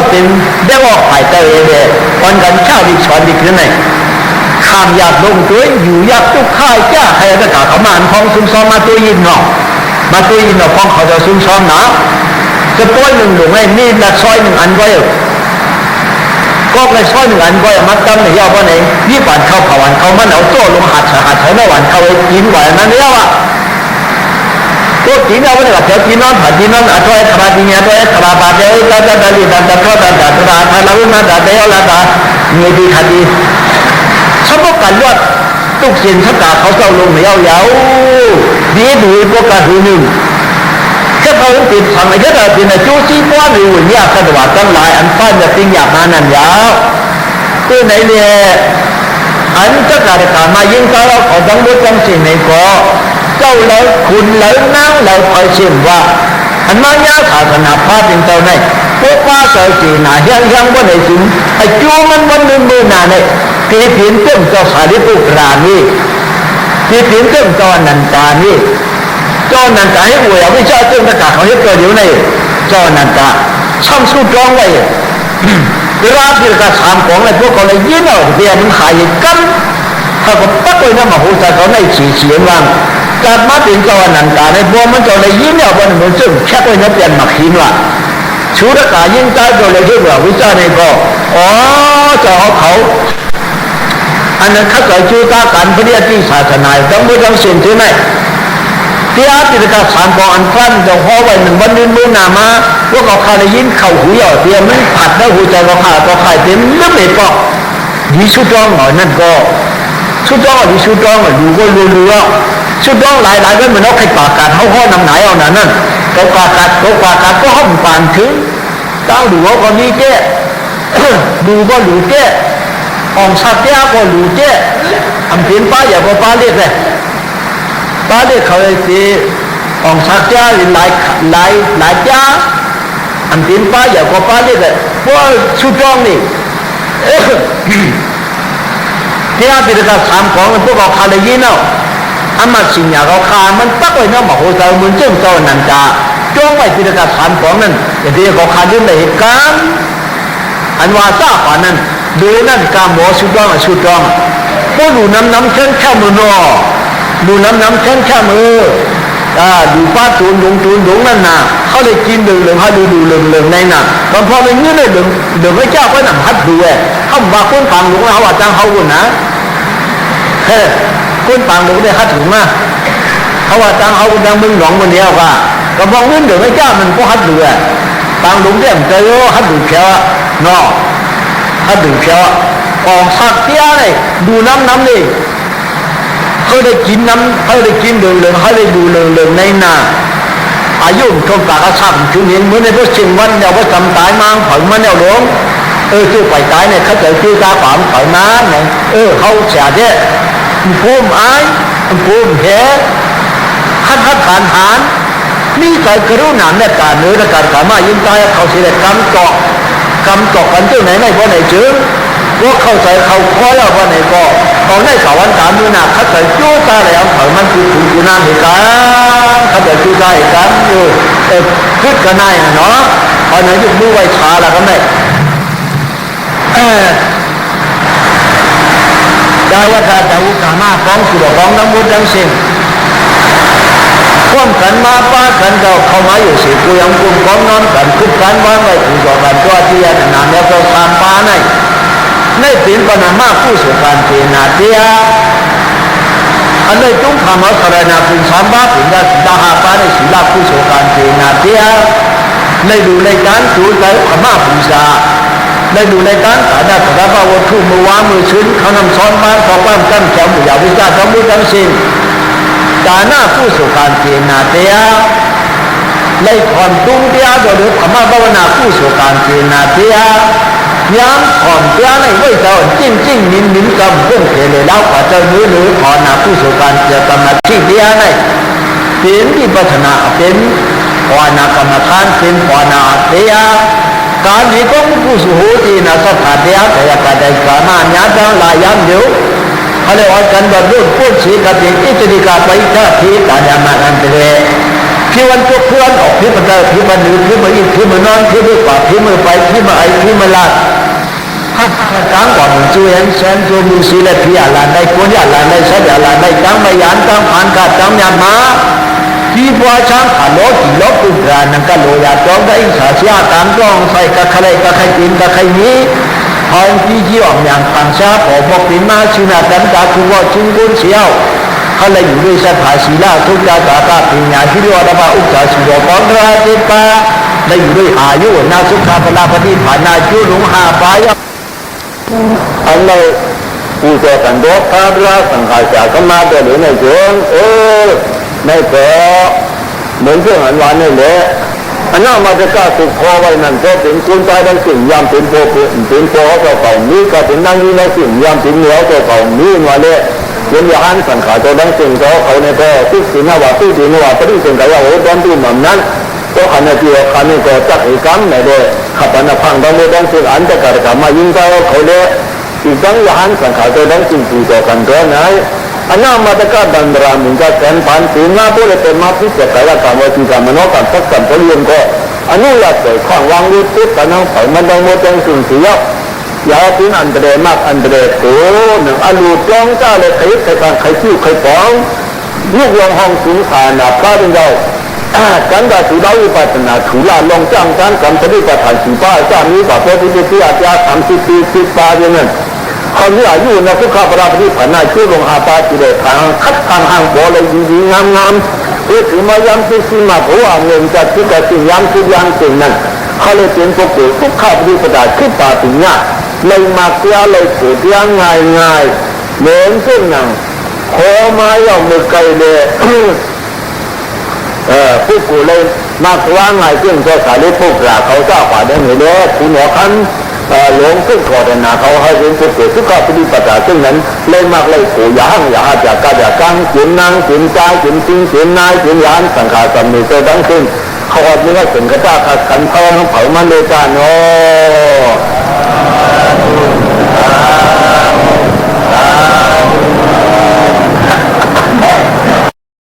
เป็นได้ว่าหายใจเลยวันกันเช่าดิฉันดิขึ้นไหนข้ามยากลงตัวอยู่ยากทุกข่ายจ้าใครจะกล่าวเขามาอันพองซุ้มซ้อมมาตัวยินเนาะมาตัวยินเนาะพองเขาจะซุ้มซ้อมนะจะป้อยหนึ่งหลงไอ้นี่ละซอย1 อันไว้ก็เลยซอย1 อันไว้มัดตั้มเนี่ยย่อว่าไหนยี่ปันเข้าผ่าวันเขามันเอาโจ้ลงหัดเขาไม่หวานเขาไอ้กินไหวนั้นเนี่ยว่ะก็กินเอาไว้กับเจ้ากินนอนผัดกินนอนอัดไว้ขบาดีเนี่ยด้วยขบาบาเดียวแล้วจะดันดันดันทอดดันดันดันทาราวุนาดันเดียวแล้วดันเงี้ยดีขัดดีชอบกันยอดตุกสินทักษะเขาเจ้าลงไม่ยาวดีดูพวกการดูหนึ่งแค่เขาติดทำไอ้เจ้าติดในจู้ซีป้อนอยู่เนี่ยสะดวกตั้งหลายอันฟ้าจะติ้งอยากมานั่นยาวตัวไหนเนี่ย อันจะการการมายิ่งก็เราขอต้องรู้จังสิ่งในก็เจ้าเลยคุณเลยนั่งเลยคอยเชื่อว่าอันมาญาศาสนาพาเป็นเจ้าในพวกว่าเจ้าจีน่ะยังว่าในสิ่งไอ้จูมันมือหนาเนี่ยที่เพียงเจ้าเจ้าสารีบุตรรานี่ที่เพียงเจ้าเจ้านันตานี่เจ้านันตาให้อวยวิชาเจ้าตะกาเขาให้เกิดอยู่ในเจ้านันตาช่างสู้จ้องไว้เวลาที่กระทำของไอ้พวกเขาเลยยิ้มเอาเดียมันขายกันถ้าก็ปักไว้น้ำมาหูใจเขาในเสียงว่างการมาเป็นเจ้านันตาในพวกมันเจ้าเลยยิ้มเอาวันเหมือนซึ่งแค่ไว้น้ำเปลี่ยนหมักหินว่าชูตะกายิ่งใจเจ้าเลยที่ว่าวิชาในก็อ๋อเจ้าเขาอันนั้นข้าเกิดชูตาการปฏิบัติศาสนาต้องไม่ต้องเสียงที่ไหนที่อาทิตย์การสามปอนฟันจะห่อไว้หนึ่งวันมือหนามาว่าเขาขาดยินเข่าหูหยอดเทียมมันผัดแล้วหูใจเขาขาดเขาขายเต็มเรื่องเลยก็ดีชุดร้องหน่อยนั่นก็ชุดร้องดีชุดร้องอยู่ก็รัวชุดร้องหลายๆก็เหมือนเอาไข่ปากกัดเขาห่อนำไหนเอาหนานั่นเขาปากกัดก็ห้องปานถึงตั้งดูว่าก็นี่แก่ดูก็หลูแก่อองสักแก่ก็หลูแก่ทำเพียนป้าอย่าก็ป้าเรียกเลยป้าเรียกเขาเลยสิอองสักแก่หลายจ้าทำเพียนป้าอย่าก็ป้าเรียกเลยเพราะชุดร้องนี่ที่อาทิตย์การสามของพวกเขาขาดยินเอาอามาสิญญาเขาขาดมันตั้งไว้น้ำมโหสถเหมือนเจ้าเจ้านันจาจ้องไว้ที่การสามของนั้นอย่างที่เขาขาดยื่นในเหตุการณ์อันว่าทราบว่านั้นดูนั่นการหมอชุดร้องพวกดูน้ำแค่มือนอดูน้ำแค่มือดูป้าตูนดงนั่นน่ะเขาเลยกินเหลืองเขาดูเหลืองในน่ะตอนพอไปเงี้ยเลยเหลืองให้เจ้าก็หนังฮัดดูเขาบอกคนฟังหลวงเขาว่าจ้างเขาคนนะคนฟังหลวงได้ฮัดถึงมาเขาว่าจ้างเขาคนดังมึงหลงคนเดียวว่าก็บอกเงินเหลืองให้เจ้ามันก็ฮัดดูฟังหลวงเดี่ยมใจโอ้ฮัดดูแค่นอฮัดดูแค่ออกสักเตี้ยเลยดูน้ำนี่เขาได้กินน้ำเขาได้กินเหลืองเขาได้ดูเหลืองในนาอายุทงปากกระชับชุนเห็นเหมือนในพวกชิงวันเดียวว่าจำตายมาเผยมันเดียวหลวงชื่อไปตายเนี่ยเขาจะชื่อตาฝังเผยน้ำเนี่ยเขาเสียเจ้ภูมิอายภูมิแห่ฮัดผ่านหานนี่ใจกระรู้หนามเนี่ยการเนื้อและการสามารถยิ่งตายเขาเสียกำเกาะกันเจ้าไหนในบ่ไหนจื้อว่าเข้าใจเขาคอยแล้วบ่ไหนก็ตอนในสวรรค์การมือหนักเขาจะจู้ตาแล้วเผยมันคือถูกอยู่น้ำเหตุการณ์เขาจะจู้ตาเหตุการณ์ขึ้นกันได้เนาะพอไหนยุบมือไว้ช้าแล้วก็ไม่ได้ว่าถ้าจะอุกามาฟ้องสุดฟ้องน้ำมุดทั้งสิ้นร่วมกันมาป้ากันเราเข้ามาอยู่สิกูยังกุมก้อนนอนกันคุกกันวางไว้ถึงต่อกันตัวที่ยันนานแล้วก็ตามป้าในเป็นปนามาผู้สุการเจนาเดียอันนี้จุ้งคำว่าสารนาคุณสามบ้าถึงได้ดาหาป้าในศิลาผู้สุการเจนาเดียในดูในการสูญใจพม่าภูษาในดูในการสาดาสาดาวัตถุมือวางมือชื้นเขานำซ้อนบ้านขอความกั้นแถวหมู่ยาวิชาทั้งหมดทั้งสิ้นกาหน้าผู้สุการเจนาเดียในความตุ้งเดียโดยพม่าภาวนาผู้สุการเจนาเดียย้ำผ่อนเจ้าในไว้เจ้าจิ้งนิ้นกำเพื่อนเกลีแล้วกว่าเจ้าหรือขอนาผู้สุการเจตนาที่เดียในเป็นที่พัฒนาเป็นขอนากรรมฐานเป็นขอนาเดียการนี้ก็ผู้สุโหตีนาสถาเดียแต่การใดการมาญาติลายย้ำเดียวเขาเรียกว่าการบัดรุ่นพูดสีกับเป็นอิจดิกาไปท่าทีการยามาอันเตเรที่วันทุกเพื่อนออกที่มันได้ที่มันหรือที่มันอิ่มที่มันนอนที่มันกว่าที่มันไปที่มันไอที่มันลาถ้าตั้งก่อนจูเอ็นเซนจูมือสีและพี่อะไรได้คนอะไรได้เสด็จอะไรได้ตั้งไม่ยันตั้งผ่านขาดตั้งยามาที่บัวช้างขาโลกี่ลบกุฎานังกะโลยาจ้องได้สาเสียการจ้องใส่กะใครกะใครกินกะใครนี้พอที่ยี่ออกอย่างต่างชาติผมบอกเป็นมาชินาดันดาคือว่าชิงกุนเสียวเขาเลยอยู่ด้วยสถาศีลาทุกยาตาตาปิญญาที่เรียกว่าอุตสาสุโรปองราเจปาเลยอยู่ด้วยอายุนาสุขาพลาปฏิภาณนาจุลุงหาปายอันเราผู้เจริญโดษพระราสังขารจากก็มาเดินหรือในเชิงในเกาะเหมือนเครื่องหันวันนี่แหละ อันนั้นมาจะกล้าสุขพอไว้นั่นก็เป็นคุณใจทั้งสิ่งยามเป็นโพเป็นโพเจ้าเก่านี้ก็เป็นนั่งยี่ในสิ่งยามเป็นเหนียวเจ้าเก่านี้มาเลยยันยานสังขารตัวทั้งสิ่งเขาในก็ทุกสิ่งนว่าทุกสิ่งนว่าปฏิสังขารโอ้ตอนที่มันนั้นก็ขันธ์ที่ขันธ์ก็จักอีกครั้งในเด้ขับนพังทั้งหมดทั้งสิ่งอันจะการกรรมยิ่งใจเขาเลยอีกทั้งยานสังขารตัวทั้งสิ่งที่ตัวกันตัวไหนอันนั้นมาจะการดันรามิงจะแสนพันสิ่งนั้นพวกเราเป็นมาพิจารณากรรมวิธีการมโนกรรมสักการผลยังก็อนุญาตใส่ข้างวางวิจิตรนั่งเผามันต้องหมดทั้งสิ่งที่ยาวถึงอันเดรมากอันเดรโตหนึ่งอลูจ้องเจ้าเลยใครการใครชื่อใครฟ้องลูกลงห้องสูงฐานะพระเป็นเรากันดาสุดาวิปัสนาถูลาลงจ้างการกรรมปฏิปทานสีป้าเจ้านี้กับพระพุทธเจ้าอาจารย์30 ปี10 ปาอย่างนั้นเขาที่อายุนะสุขภาพที่ผ่านมาชื่อลงหาปาจิเลทางคัดทางห่างบ่อเลยดีๆงามๆเพื่อถึงมาย้ำที่สีมาเพราะว่าเงินจากที่กระสิ่งย้ำที่ย้ำสิ่งนั้นเขาเลยเป็นพวกผู้ทุกข้าพปฏิปทาขึ้นป่าถึงเนี่ยเลยมาเกี่ยวเลยเกิดยังง่ายเหมือนเช่นนั้นขอมาย่อมมือไกลเลยผู้กูเลยมาว่าง่ายขึ้นจะสารีพวกราเขาเจ้าป่าได้เหนือคุณหมอคันหลงขึ้นขอดนาเขาให้เป็นผู้เกิดทุกข้าพปฏิปทาซึ่งนั้นเลยมากเลยขู่ยาหั่งยาจากกาจากกังเขียนนางเขียนใจเขียนจริงเขียนนายเขียนยานสังขารสำนึกเกิดดังขึ้นเขาอดนี้ก็ถึงกระจ้าขัดขันเขาทั้งเผามันเลยจ้าเนาะ